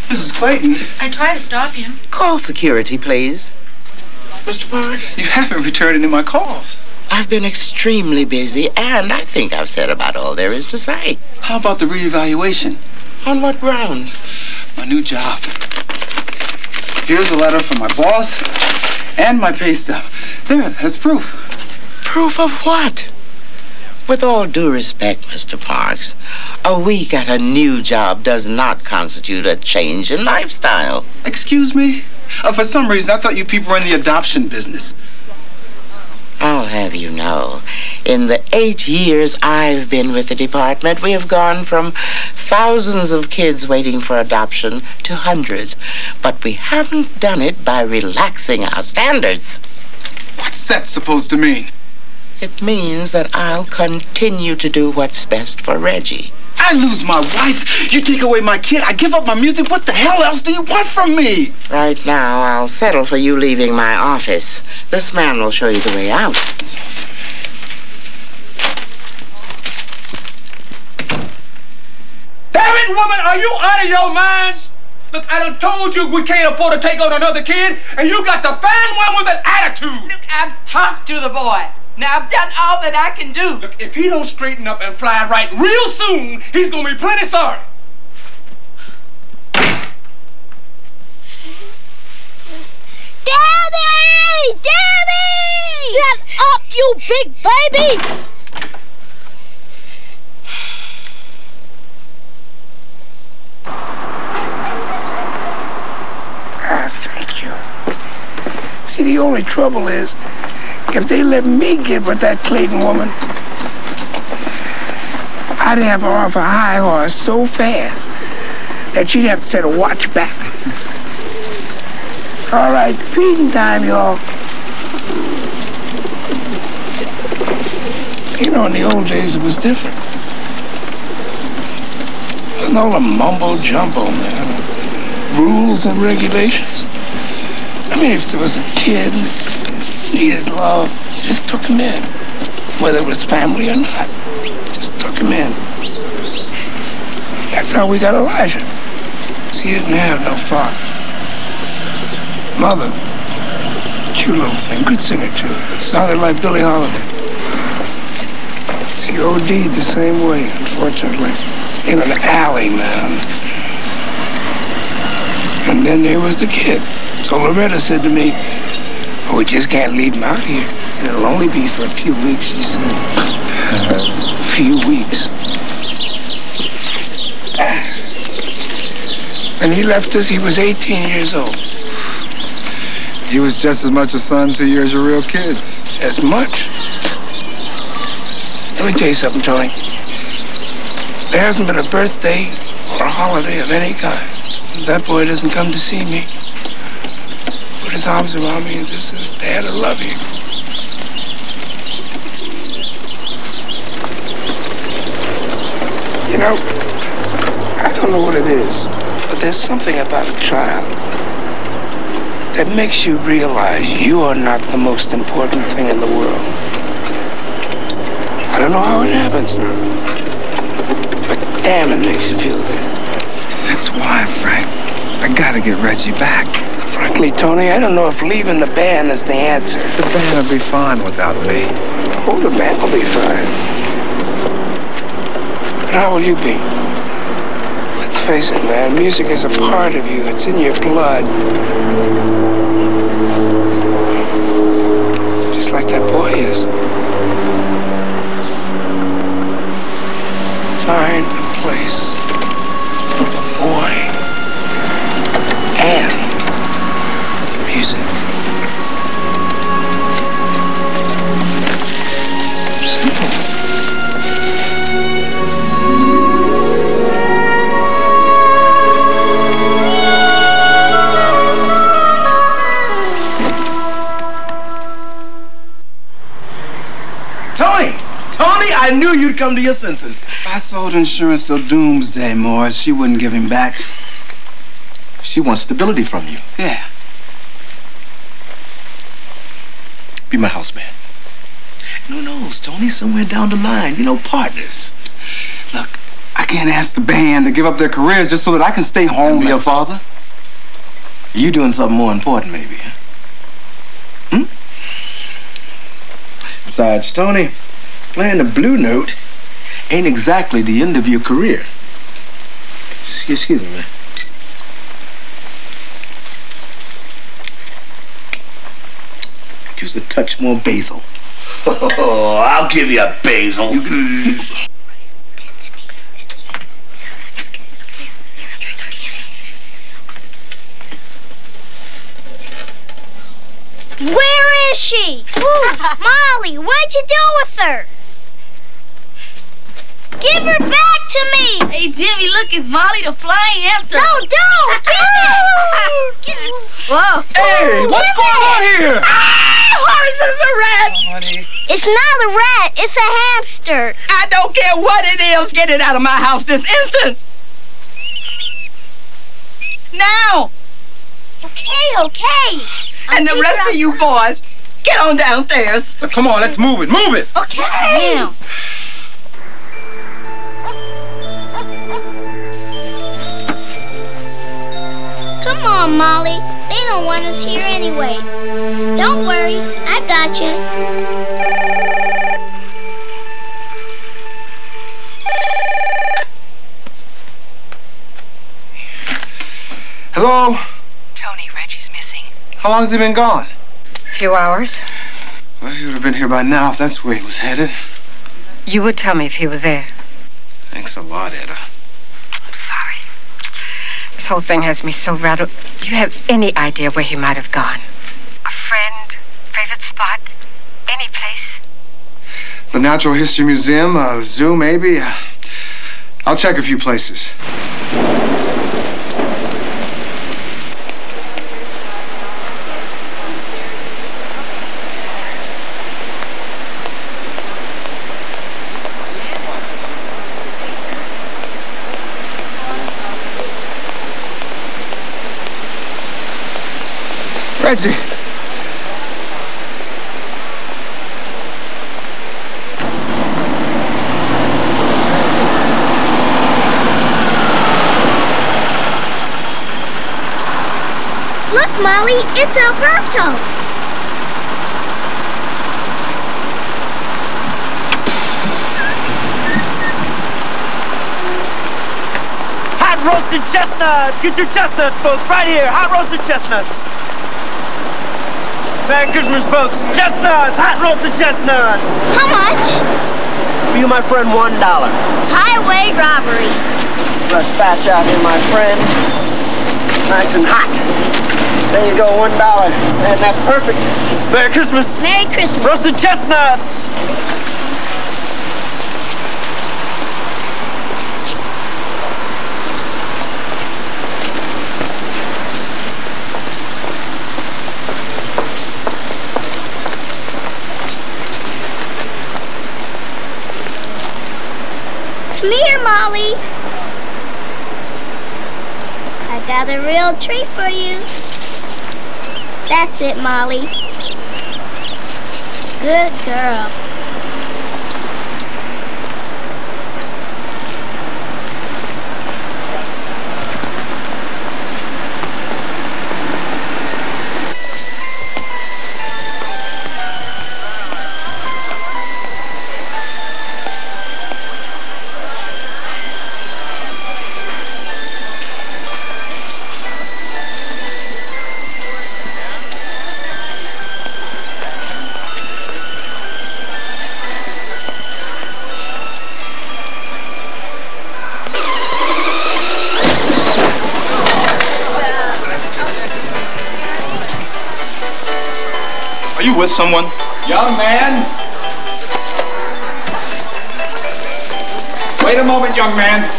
Mrs. Clayton. I tried to stop him. Call security, please. Mr. Parks, you haven't returned any of my calls. I've been extremely busy, and I think I've said about all there is to say. How about the reevaluation? On what grounds? My new job. Here's a letter from my boss and my pay stub. There, that's proof. Proof of what? With all due respect, Mr. Parks, a week at a new job does not constitute a change in lifestyle. Excuse me? For some reason, I thought you people were in the adoption business. I'll have you know, in the 8 years I've been with the department, we have gone from thousands of kids waiting for adoption to hundreds. But we haven't done it by relaxing our standards. What's that supposed to mean? It means that I'll continue to do what's best for Reggie. I lose my wife, you take away my kid, I give up my music. What the hell else do you want from me? Right now, I'll settle for you leaving my office. This man will show you the way out. Damn it, woman, are you out of your mind? Look, I done told you we can't afford to take on another kid, and you got to find one with an attitude. Look, I've talked to the boy. Now, I've done all that I can do. Look, if he don't straighten up and fly right real soon, he's gonna be plenty sorry. Daddy! Daddy! Shut up, you big baby! Thank you. See, the only trouble is, if they let me get with that Clayton woman, I'd have her off a high horse so fast that she'd have to set a watch back. All right, feeding time, y'all. You know, in the old days, it was different. There wasn't all the mumbo-jumbo, man. Rules and regulations. I mean, if there was a kid needed love, you just took him in. Whether it was family or not, just took him in. That's how we got Elijah. See, he didn't have no father. Mother, cute little thing, good singer too. Sounded like Billie Holiday. She OD'd the same way, unfortunately. In an alley, man. And then there was the kid. So Loretta said to me, "Oh, we just can't leave him out here. And it'll only be for a few weeks," she said. A few weeks. When he left us, he was 18 years old. He was just as much a son to you as your real kids. As much? Let me tell you something, Tony. There hasn't been a birthday or a holiday of any kind that boy doesn't come to see me. Put his arms around me and just says, "Dad, I love you." You know, I don't know what it is, but there's something about a child that makes you realize you are not the most important thing in the world. I don't know how it happens now, but damn, it makes you feel good. That's why, Frank, I gotta get Reggie back. Frankly, Tony, I don't know if leaving the band is the answer. The band will be fine without me. Oh, the band will be fine. But how will you be? Let's face it, man, music is a part of you. It's in your blood. find a place for the boy and the music. Simple. Tony, I knew you'd come to your senses. I sold insurance till doomsday, Morris. She wouldn't give him back. She wants stability from you. Yeah. Be my house man. Who knows, Tony? Somewhere down the line, you know, partners. Look, I can't ask the band to give up their careers just so that I can stay home. And be your father? You doing something more important, maybe, huh? Besides, Tony, playing the Blue Note ain't exactly the end of your career. Excuse me, man. Use a touch more basil. Oh, I'll give you a basil. Where is she? Ooh, Molly, what'd you do with her? Give her back to me! Hey, Jimmy, look, it's Molly the flying hamster. No, don't! Give it! Give it! Whoa. Hey, what's going on here? Horace is a rat! Oh, honey. It's not a rat, it's a hamster. I don't care what it is. Get it out of my house this instant. Now! Okay. And the rest of you boys, get on downstairs. Come on, let's move it. Move it. Okay. Now. Come on, Molly. They don't want us here anyway. Don't worry, I got you. Hello? Tony, Reggie's missing. How long has he been gone? A few hours. Well, he would have been here by now if that's where he was headed. You would tell me if he was there. Thanks a lot, Etta. I'm sorry. This whole thing has me so rattled. Do you have any idea where he might have gone? A friend? Favorite spot? Any place? The Natural History Museum, zoo, maybe. I'll check a few places. Reggie. Look, Molly, it's Alberto. Hot roasted chestnuts! Get your chestnuts, folks, right here. Hot roasted chestnuts. Merry Christmas, folks. Chestnuts! Hot roasted chestnuts! How much? For you, my friend, $1. Highway robbery. Let's batch out here, my friend. Nice and hot. There you go, $1. And that's perfect. Merry Christmas. Merry Christmas. Roasted chestnuts! Come here, Molly. I got a real treat for you. That's it, Molly. Good girl. with someone? Young man. Wait a moment, young man.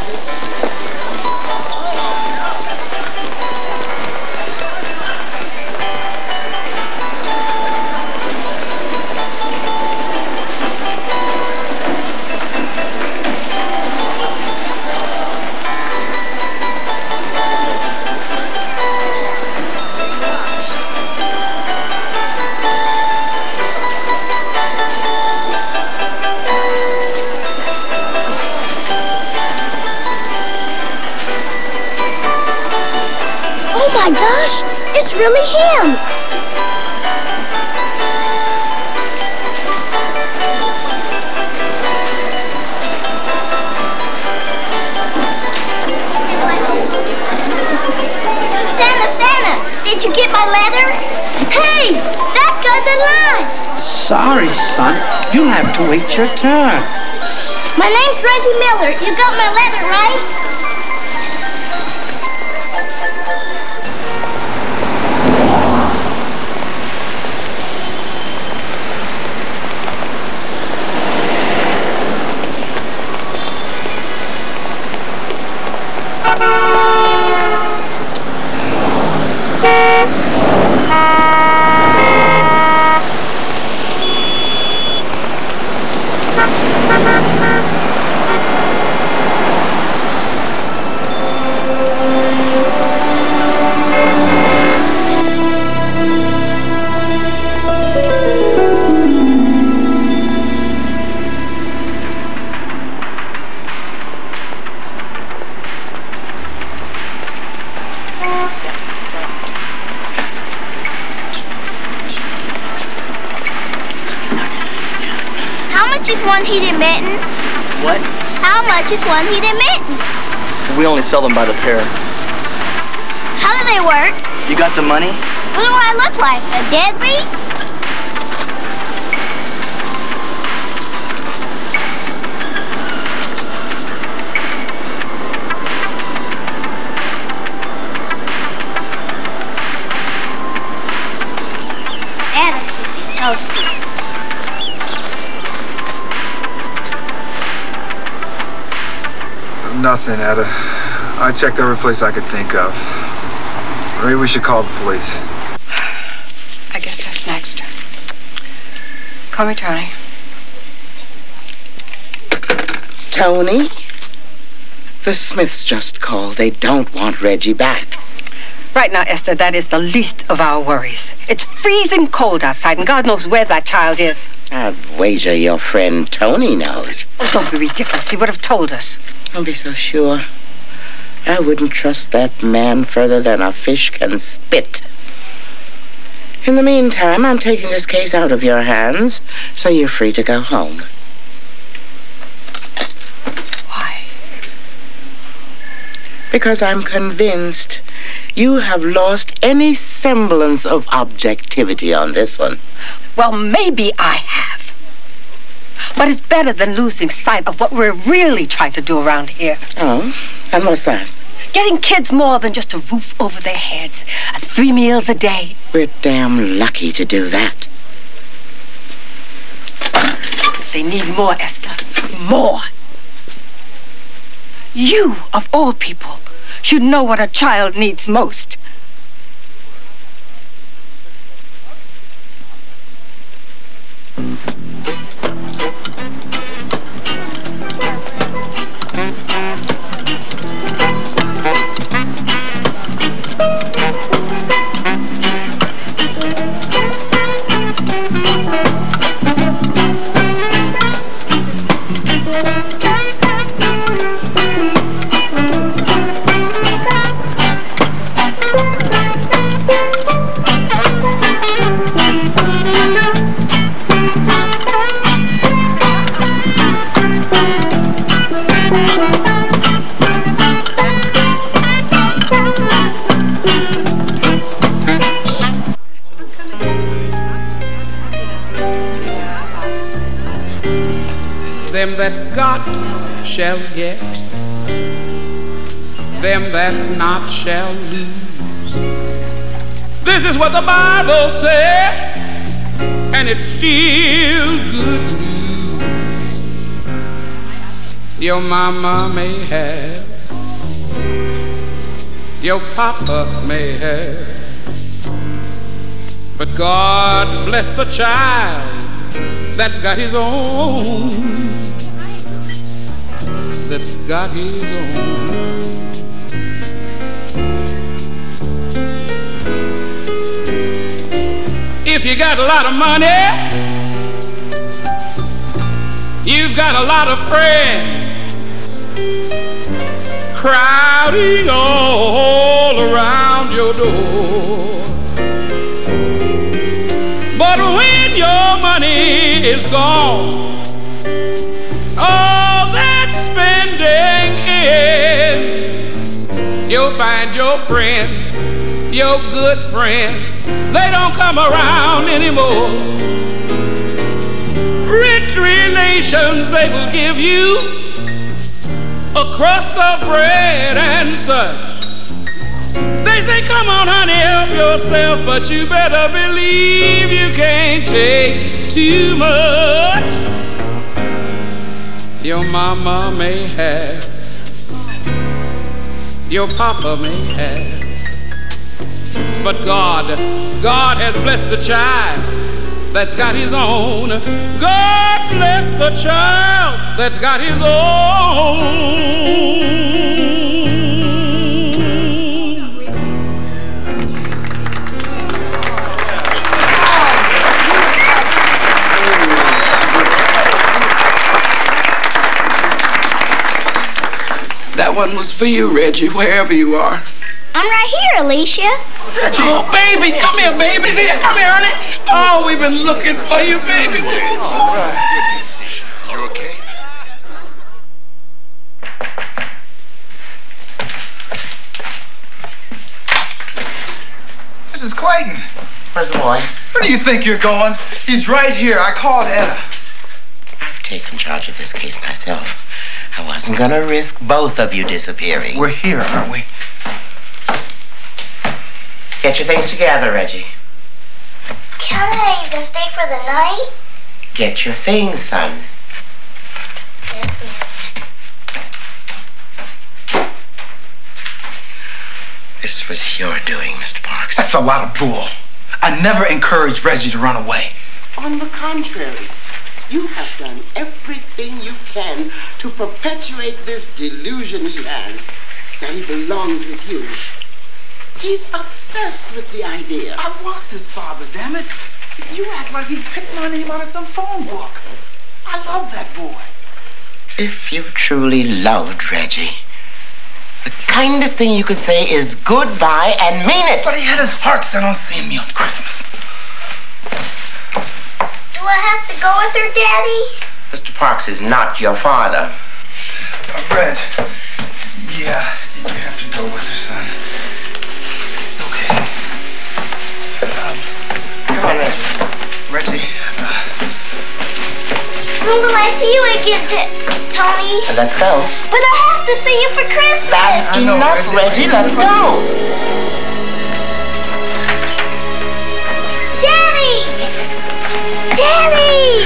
Oh my gosh, it's really him! Santa, did you get my letter? Hey, that got the line! Sorry, son. You'll have to wait your turn. My name's Reggie Miller. You got my letter, right? One heated mitten. What? How much is one heated mitten? We only sell them by the pair. How do they work? You got the money? What do I look like? A deadbeat? That'll keep you toasty. Nothing, Etta. I checked every place I could think of. Maybe we should call the police. I guess that's next. Call me Tony. Tony? The Smiths just called. They don't want Reggie back. Right now, Esther, that is the least of our worries. It's freezing cold outside, and God knows where that child is. I'd wager your friend Tony knows. Oh, don't be ridiculous. He would have told us. Don't be so sure. I wouldn't trust that man further than a fish can spit. In the meantime, I'm taking this case out of your hands, so you're free to go home. Why? Because I'm convinced you have lost any semblance of objectivity on this one. Well, maybe I have. But it's better than losing sight of what we're really trying to do around here. Oh? And what's that? Getting kids more than just a roof over their heads, 3 meals a day. We're damn lucky to do that. They need more, Esther. More. You, of all people, should know what a child needs most. Them that's got shall get, them that's not shall lose. This is what the Bible says, and it's still good news. Your mama may have, your papa may have, but God bless the child that's got his own, that's got his own. If you got a lot of money, you've got a lot of friends crowding all around your door. But when your money is gone, all that spending ends, you'll find your friends, your good friends, they don't come around anymore. Rich relations they will give you a crust of bread and such. They say, come on, honey, help yourself, but you better believe you can't take too much. Your mama may have, your papa may have, but God has blessed the child that's got his own. God bless the child that's got his own. That one was for you, Reggie, wherever you are. I'm right here, Alicia. Reggie. Oh, baby, come here, baby. Come here, honey. Oh, we've been looking for you, baby. You okay? Mrs. Clayton. Where's the boy? Where do you think you're going? He's right here. I called Etta. I've taken charge of this case myself. I wasn't gonna risk both of you disappearing. We're here, aren't we? Get your things together, Reggie. Can I even stay for the night? Get your things, son. Yes, ma'am. This was your doing, Mr. Parks. That's a lot of bull. I never encouraged Reggie to run away. On the contrary, you have done everything you can to perpetuate this delusion he has that he belongs with you. He's obsessed with the idea. I was his father, damn it. You act like he picked my name out of some phone book. I love that boy. If you truly loved Reggie, the kindest thing you could say is goodbye and mean it. But he had his heart set on seeing me on Christmas. Do I have to go with her, Daddy? Mr. Parks is not your father. Reg, yeah, you have to go with her, son. It's okay. Come on, Reggie. When will I see you again, Tony? Let's go. But I have to see you for Christmas. That's enough, Reggie. Let's go. Daddy! Daddy!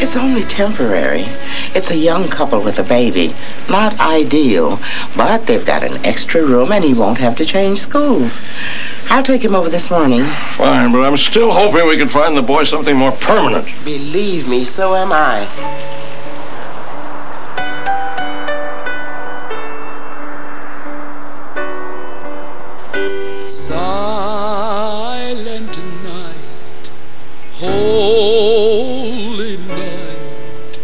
It's only temporary. It's a young couple with a baby. Not ideal, but they've got an extra room and he won't have to change schools. I'll take him over this morning. Fine, but I'm still hoping we can find the boy something more permanent. Believe me, so am I. Silent night, holy night,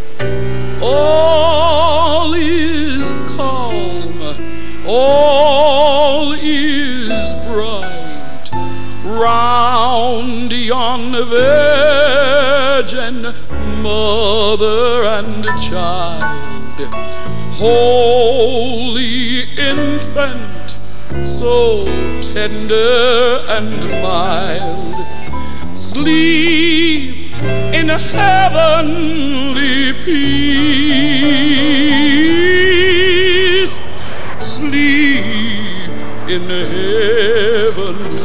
all is calm, all is bright, round yon virgin mother and child, holy infant, so tender and mild, sleep in heavenly peace, sleep in heavenly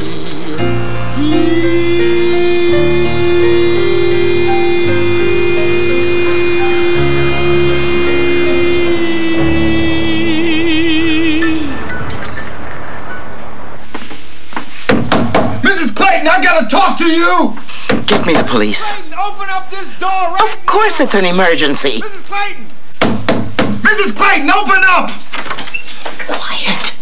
Mrs. Clayton, I gotta talk to you! Get me the police. Clayton, open up this door right Of course it's an emergency. Mrs. Clayton! Mrs. Clayton, open up! Quiet.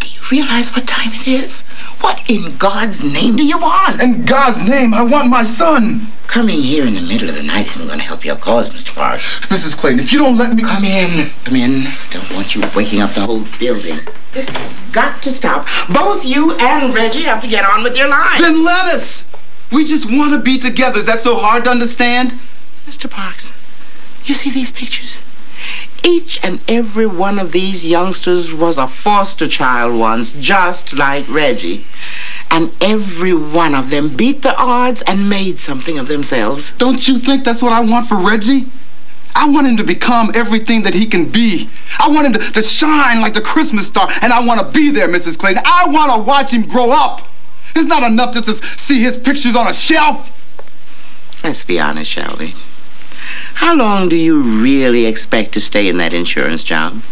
Do you realize what time it is? What in God's name do you want? In God's name, I want my son. Coming here in the middle of the night isn't going to help your cause, Mr. Parks. Mrs. Clayton, if you don't let me... Come in. Come in. Don't want you waking up the whole building. This has got to stop. Both you and Reggie have to get on with your lives. Then let us. We just want to be together. Is that so hard to understand? Mr. Parks, you see these pictures? Each and every one of these youngsters was a foster child once, just like Reggie. And every one of them beat the odds and made something of themselves. Don't you think that's what I want for Reggie? I want him to become everything that he can be. I want him to shine like the Christmas star, and I want to be there, Mrs. Clayton. I want to watch him grow up. It's not enough just to see his pictures on a shelf. Let's be honest, shall we? How long do you really expect to stay in that insurance job?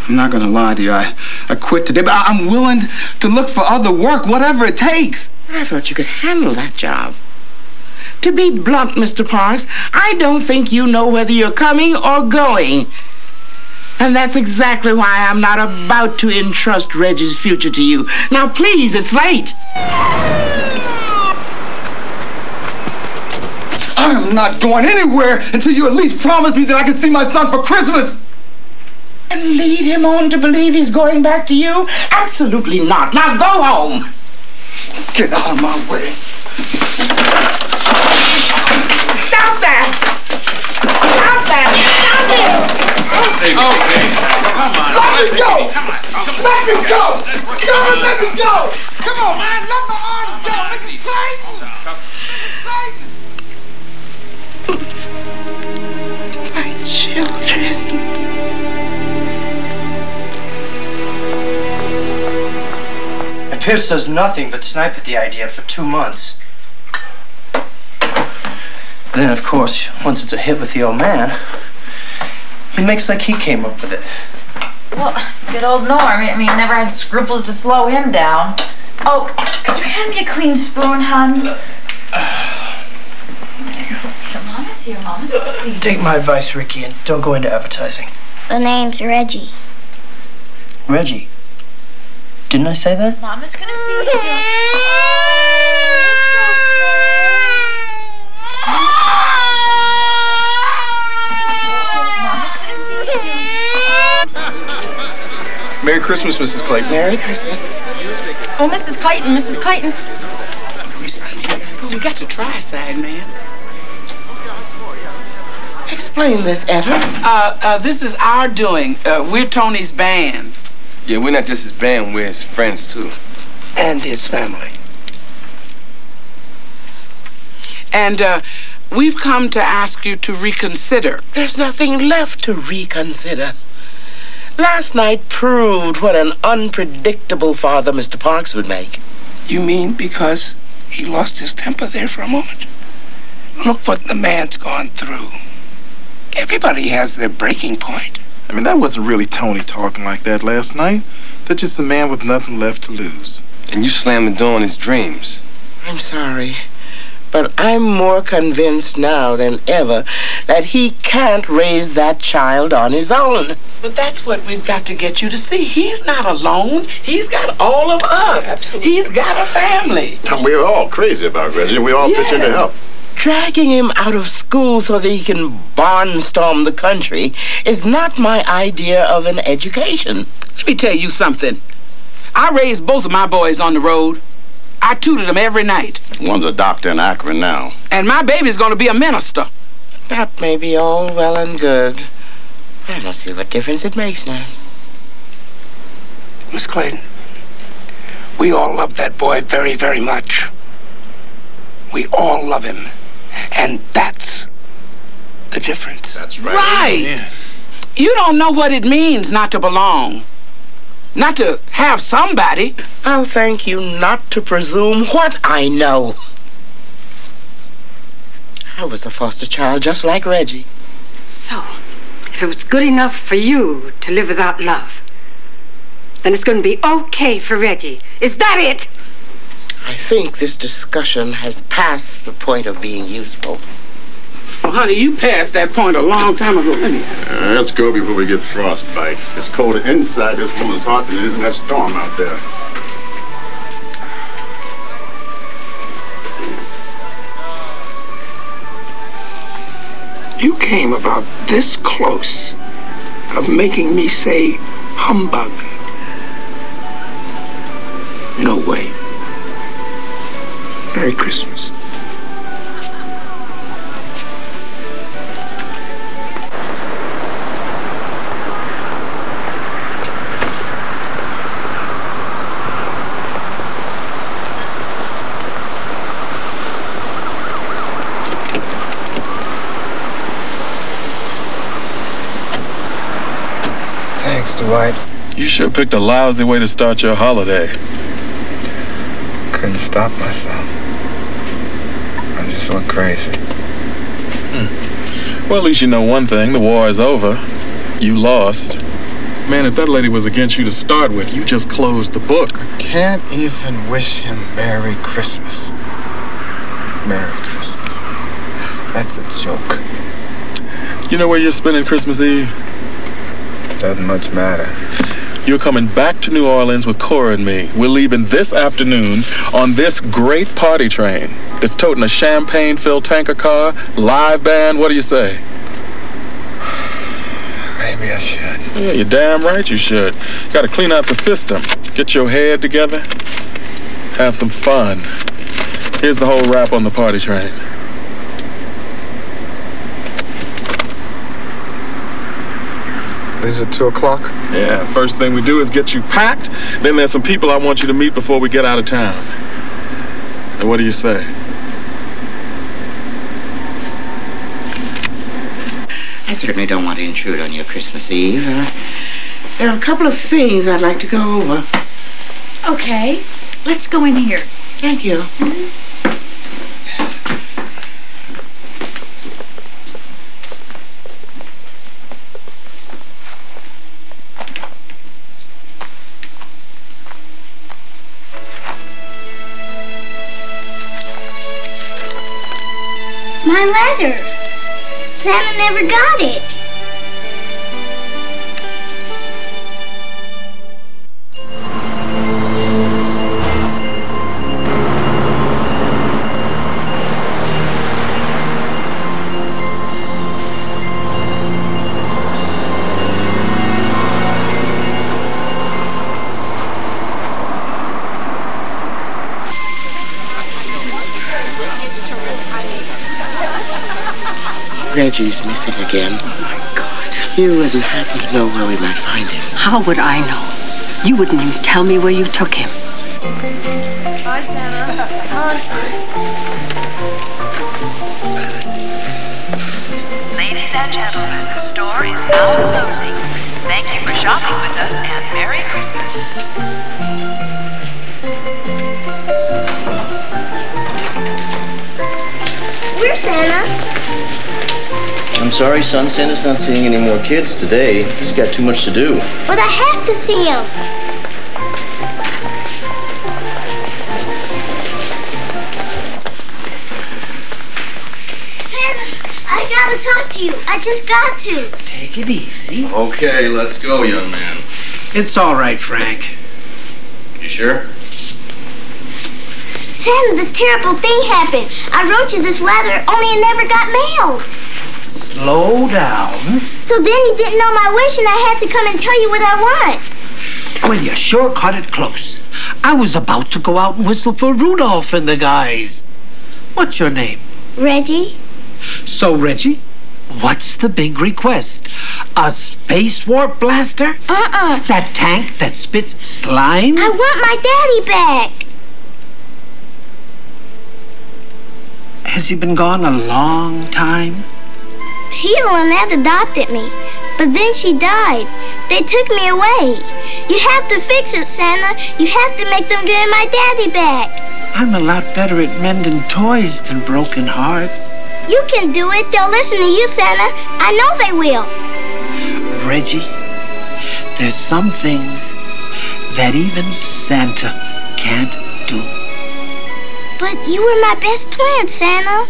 I'm not going to lie to you. I quit today, but I'm willing to look for other work, whatever it takes. I thought you could handle that job. To be blunt, Mr. Parks, I don't think you know whether you're coming or going. And that's exactly why I'm not about to entrust Reggie's future to you. Now, please, it's late. I am not going anywhere until you at least promise me that I can see my son for Christmas. And lead him on to believe he's going back to you? Absolutely not. Now go home. Get out of my way. Stop that! Stop that! Stop it! Okay, come on. Let me go! Let me go! No, let me go! Come on, man, let my arms go! Mrs. Clayton! My children. And Pierce does nothing but snipe at the idea for 2 months. Then, of course, once it's a hit with the old man, he makes like he came up with it. Well, good old Norm. I mean, never had scruples to slow him down. Oh, could you hand me a clean spoon, hon? Mama's here. Mama's here. Take my advice, Ricky, and don't go into advertising. The name's Reggie. Reggie. Didn't I say that? Mama's gonna feed you. Merry Christmas, Mrs. Clayton. Merry Christmas. Oh, Mrs. Clayton, Mrs. Clayton. You got to try, side man. Explain this, Etta. This is our doing. We're Tony's band. Yeah, we're not just his band, we're his friends, too. And his family. And we've come to ask you to reconsider. There's nothing left to reconsider. Last night proved what an unpredictable father Mr. Parks would make. You mean because he lost his temper there for a moment? Look what the man's gone through. Everybody has their breaking point. I mean, that wasn't really Tony talking like that last night. That's just a man with nothing left to lose. And you slammed the door on his dreams. I'm sorry, but I'm more convinced now than ever that he can't raise that child on his own. But that's what we've got to get you to see. He's not alone. He's got all of us. Absolutely. He's got a family. And we're all crazy about Reggie. We all pitch in to help. Dragging him out of school so that he can barnstorm the country is not my idea of an education. Let me tell you something. I raised both of my boys on the road. I tutored them every night. One's a doctor in Akron now. And my baby's going to be a minister. That may be all well and good. I don't see what difference it makes now. Miss Clayton, we all love that boy very, very much. We all love him. And that's the difference. That's right. Right. Yeah. You don't know what it means not to belong. Not to have somebody. I'll thank you not to presume what I know. I was a foster child just like Reggie. So, if it was good enough for you to live without love, then it's going to be okay for Reggie. Is that it? I think this discussion has passed the point of being useful. Well, honey, you passed that point a long time ago, didn't you? Let's go before we get frostbite. It's colder inside this woman's heart than it is in that storm out there. You came about this close of making me say humbug. No way. Merry Christmas. Dwight. You sure picked a lousy way to start your holiday. Couldn't stop myself. I just went crazy. Well, at least you know one thing. The war is over. You lost. Man, if that lady was against you to start with, you just closed the book. I can't even wish him Merry Christmas. Merry Christmas. That's a joke. You know where you're spending Christmas Eve? Doesn't much matter. You're coming back to New Orleans with Cora and me. We're leaving this afternoon on this great party train. It's toting a champagne-filled tanker car, live band. What do you say? Maybe I should. Yeah, you're damn right you should. You gotta clean out the system. Get your head together. Have some fun. Here's the whole wrap on the party train. These are 2 o'clock? Yeah, first thing we do is get you packed. Then there's some people I want you to meet before we get out of town. And what do you say? I certainly don't want to intrude on your Christmas Eve. There are a couple of things I'd like to go over. Okay, let's go in here. Thank you. My letter. Santa never got it. Reggie's missing again. Oh, my God. You wouldn't happen to know where we might find him. How would I know? You wouldn't even tell me where you took him. Bye, Santa. Conference. Ladies and gentlemen, the store is now closing. Thank you for shopping with us and Merry Christmas. Where's Santa? I'm sorry, son. Santa's not seeing any more kids today. He's got too much to do. But I have to see him. Santa, I gotta talk to you. I just got to. Take it easy. Okay, let's go, young man. It's all right, Frank. You sure? Santa, this terrible thing happened. I wrote you this letter, only it never got mailed. Slow down. So then you didn't know my wish and I had to come and tell you what I want. Well, you sure cut it close. I was about to go out and whistle for Rudolph and the guys. What's your name? Reggie. So, Reggie, what's the big request? A space warp blaster? That tank that spits slime? I want my daddy back. Has he been gone a long time? Hilo and Ed adopted me, But then she died. They took me away. You have to fix it, Santa. You have to make them give my daddy back. I'm a lot better at mending toys than broken hearts. You can do it. They'll listen to you, Santa. I know they will. Reggie, there's some things that even Santa can't do. But you were my best plan, Santa.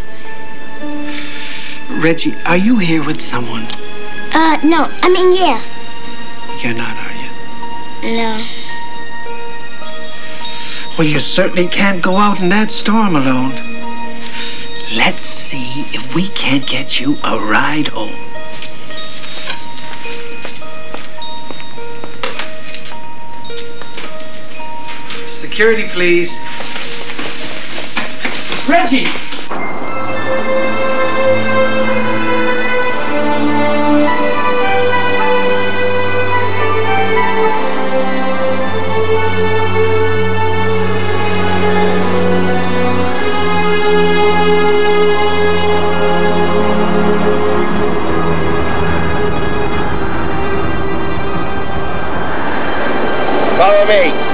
Reggie, are you here with someone? No. I mean, yeah. You're not, are you? No. Well, you certainly can't go out in that storm alone. Let's see if we can't get you a ride home. Security, please. Reggie! Follow me.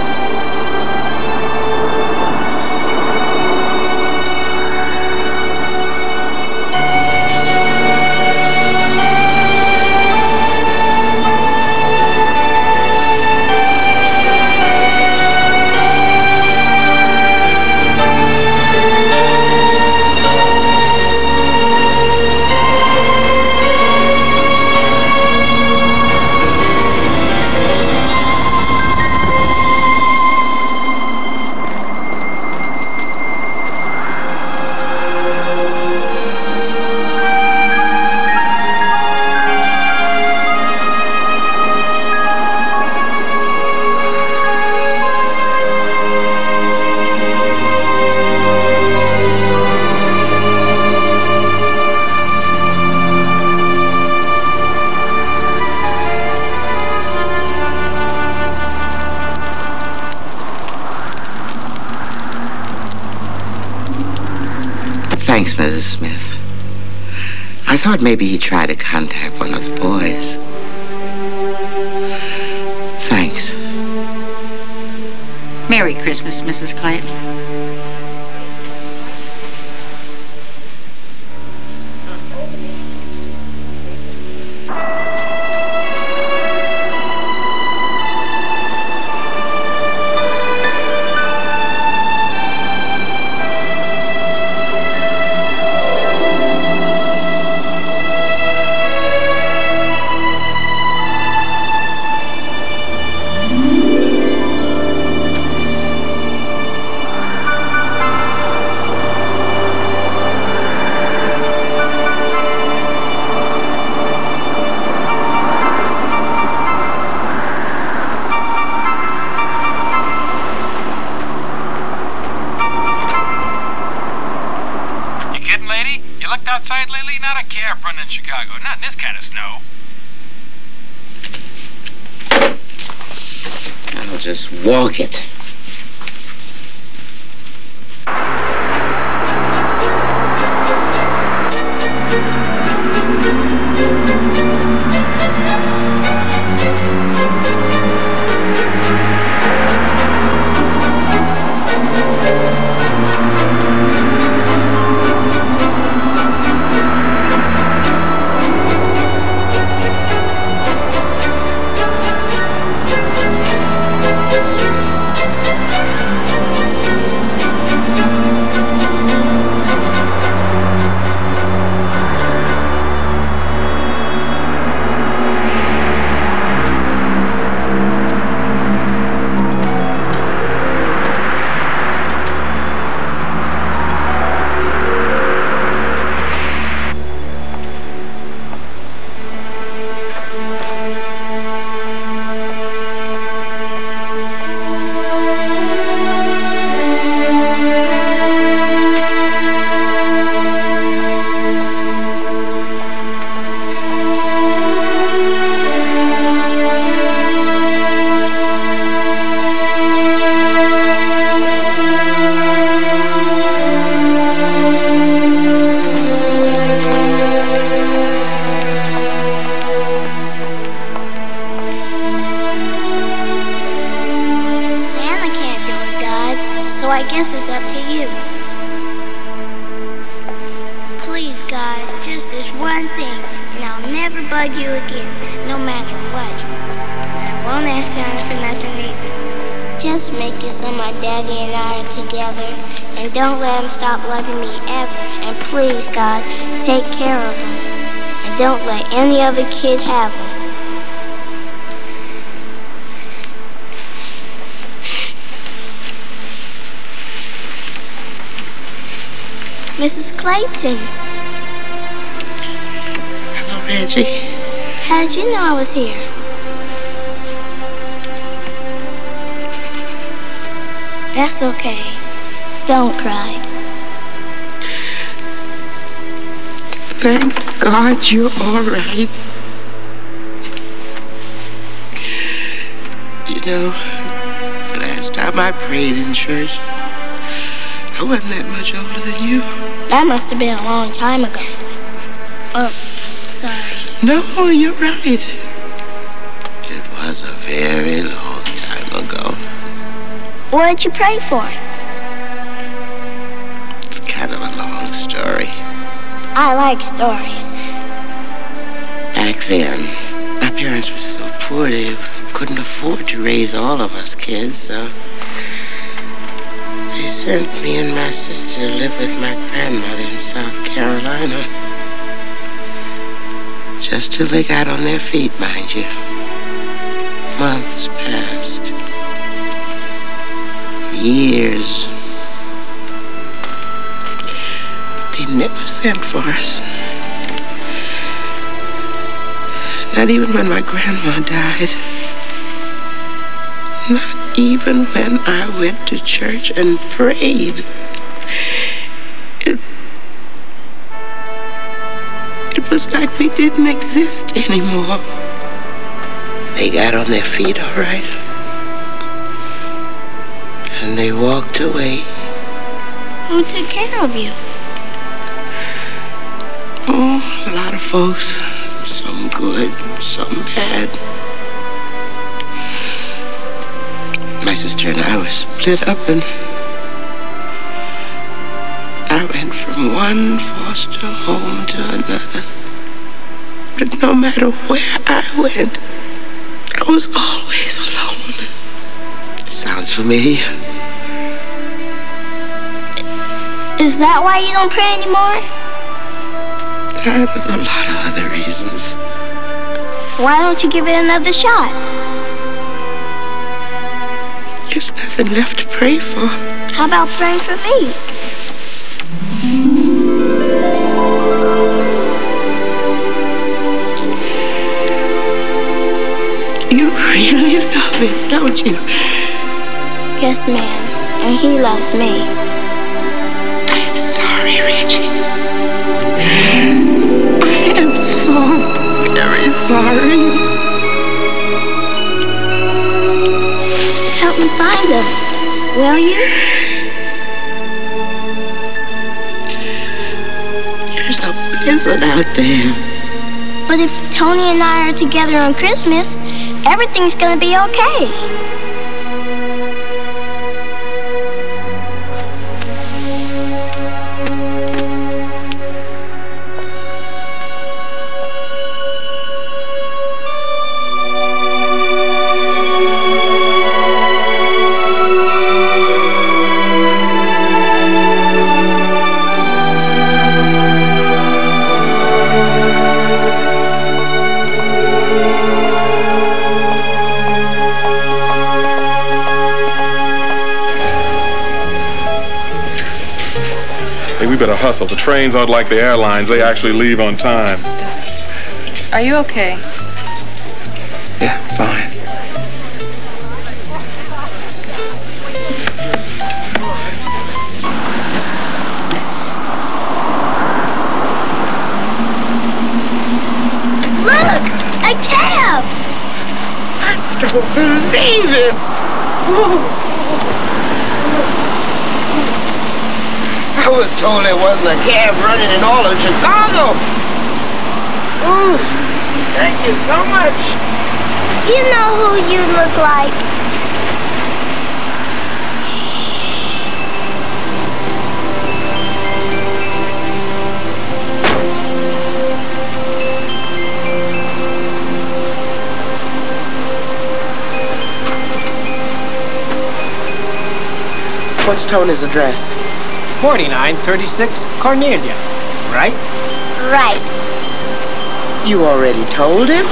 Thanks, Mrs. Smith. I thought maybe he'd try to contact one of the boys. Thanks. Merry Christmas, Mrs. Clayton. Outside lately? Not a cab running in Chicago. Not in this kind of snow. I'll just walk it. bug you again, no matter what. I won't ask Santa for nothing either. Just make it so my daddy and I are together, and don't let him stop loving me ever. And please, God, take care of him, and don't let any other kid have him. Mrs. Clayton. Hello, Reggie. How did you know I was here? That's okay. Don't cry. Thank God you're all right. You know, last time I prayed in church, I wasn't that much older than you. That must have been a long time ago. Oh, sorry. No, you're right. It was a very long time ago. What did you pray for? It's kind of a long story. I like stories. Back then, my parents were so poor they couldn't afford to raise all of us kids, so they sent me and my sister to live with my grandmother in South Carolina. Just till they got on their feet, mind you. Months passed. Years. But they never sent for us. Not even when my grandma died. Not even when I went to church and prayed. It was like we didn't exist anymore. They got on their feet all right. And they walked away. Who took care of you? Oh, a lot of folks. Some good, some bad. My sister and I were split up, and I went from one foster home to another. But no matter where I went, I was always alone. Sounds familiar. Is that why you don't pray anymore? And a lot of other reasons. Why don't you give it another shot? There's nothing left to pray for. How about praying for me? You really love him, don't you? Yes, ma'am. And he loves me. I'm sorry, Reggie. I am so very sorry. Help me find him, will you? There's a blizzard out there. But if Tony and I are together on Christmas, everything's gonna be okay. Hey, we better hustle. The trains aren't like the airlines. They actually leave on time. Are you okay? Yeah, fine. Look! A cab! I don't believe it. I was told there wasn't a cab running in all of Chicago. Ooh, thank you so much. You know who you look like. What's Tony's address? 4936 Cornelia, right? Right. You already told him?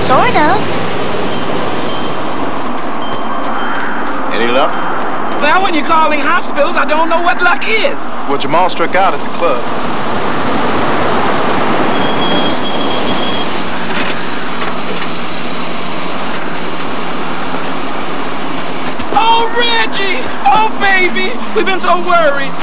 Sort of. Any luck? Well, when you're calling hospitals, I don't know what luck is. Well, Jamal struck out at the club. Oh, Reggie! Oh, baby! We've been so worried.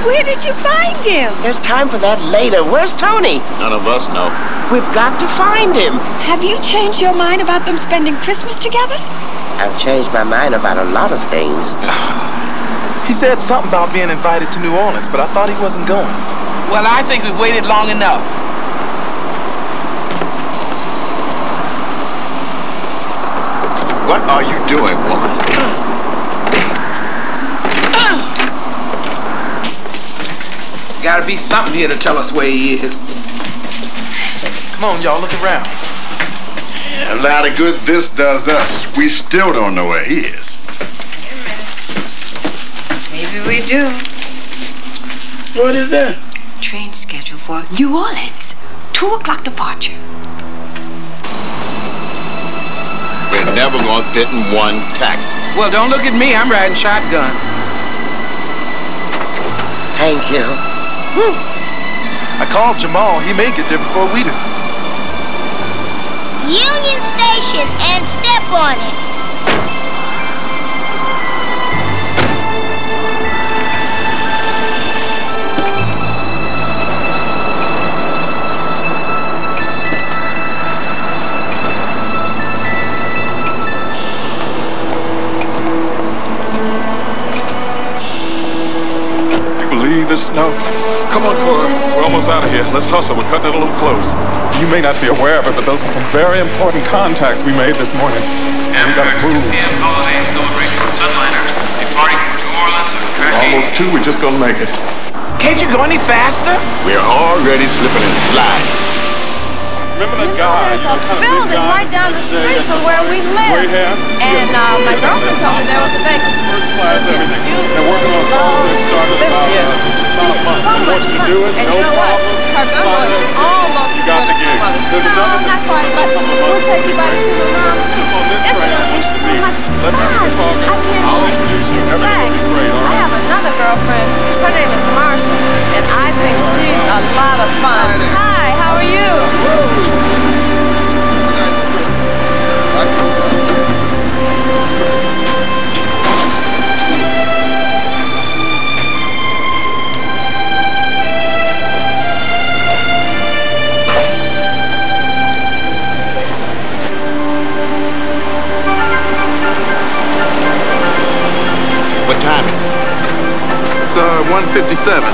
Where did you find him? There's time for that later. Where's Tony? None of us know. We've got to find him. Have you changed your mind about them spending Christmas together? I've changed my mind about a lot of things. He said something about being invited to New Orleans, but I thought he wasn't going. Well, I think we've waited long enough. What are you doing, woman? Gotta be something here to tell us where he is. Come on, y'all, look around. A lot of good this does us. We still don't know where he is. Maybe we do. What is that? Train schedule for New Orleans. 2 o'clock departure. We're never gonna fit in one taxi. Well, don't look at me. I'm riding shotgun. Thank you. I called Jamal. He may get there before we do. Union Station and step on it. This snow. Come on, Cora. We're almost out of here. Let's hustle. We're cutting it a little close. You may not be aware of it, but those were some very important contacts we made this morning. We gotta move. p.m. holiday celebration Sunliner departing from New Orleans with track Almost 2. We're just gonna make it. Can't you go any faster? We're already slipping and sliding. Remember that guy? There's a building right down the street from where we live. And my girlfriend told me there was a vacancy. First class, everything. They're working on something that started about a month. They want you to do it, no problem. Her gun was almost You got the gig. There's another not quite, but we'll take you by to see my mom. on this train. I want you to meet. Let me do the talking. I'll introduce you. Everything will be great, all I right? have another girlfriend. Her name is Marsha, and I think she's a lot of fun. Hi, how are you? What time is it? It's 1:57.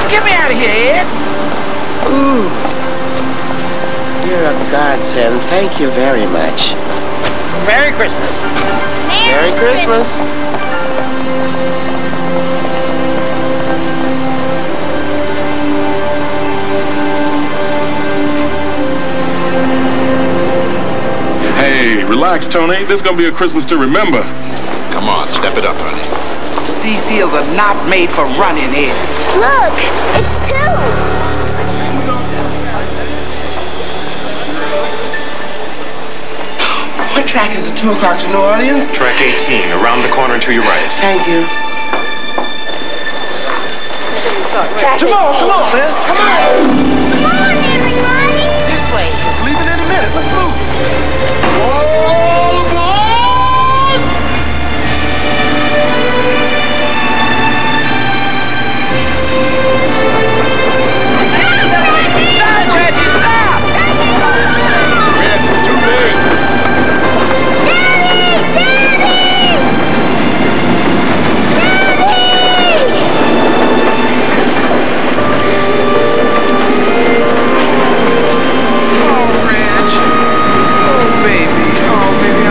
Get me out of here, Ed. Ooh. You're a godsend. Thank you very much. Merry Christmas. Merry Christmas. Hey, relax, Tony. This is gonna be a Christmas to remember. Come on, step it up, honey. These heels are not made for running, Ed. Look, it's 2. What track is it? 2 o'clock to New Orleans? Track 18, around the corner and to your right. Thank you. Jamal, come on, man. Come on, everybody. This way. It's leaving in a minute. Let's move. Stop, Reggie, stop! Red, it's too late. Oh, Reg. Oh, baby. Oh, baby,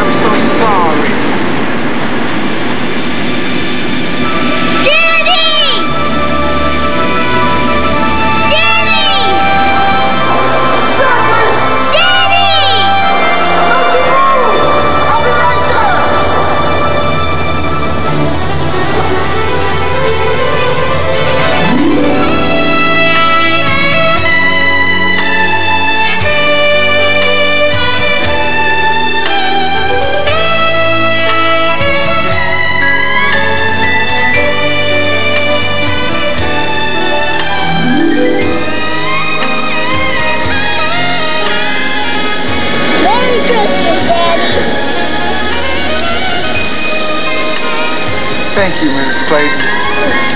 Thank you, Mrs. Clayton.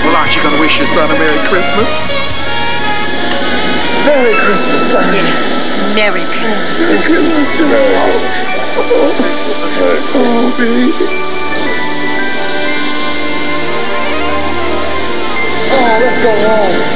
Well, aren't you going to wish your son a Merry Christmas? Merry Christmas, son. Merry Christmas. Merry Christmas. Oh, baby. Oh, let's go home.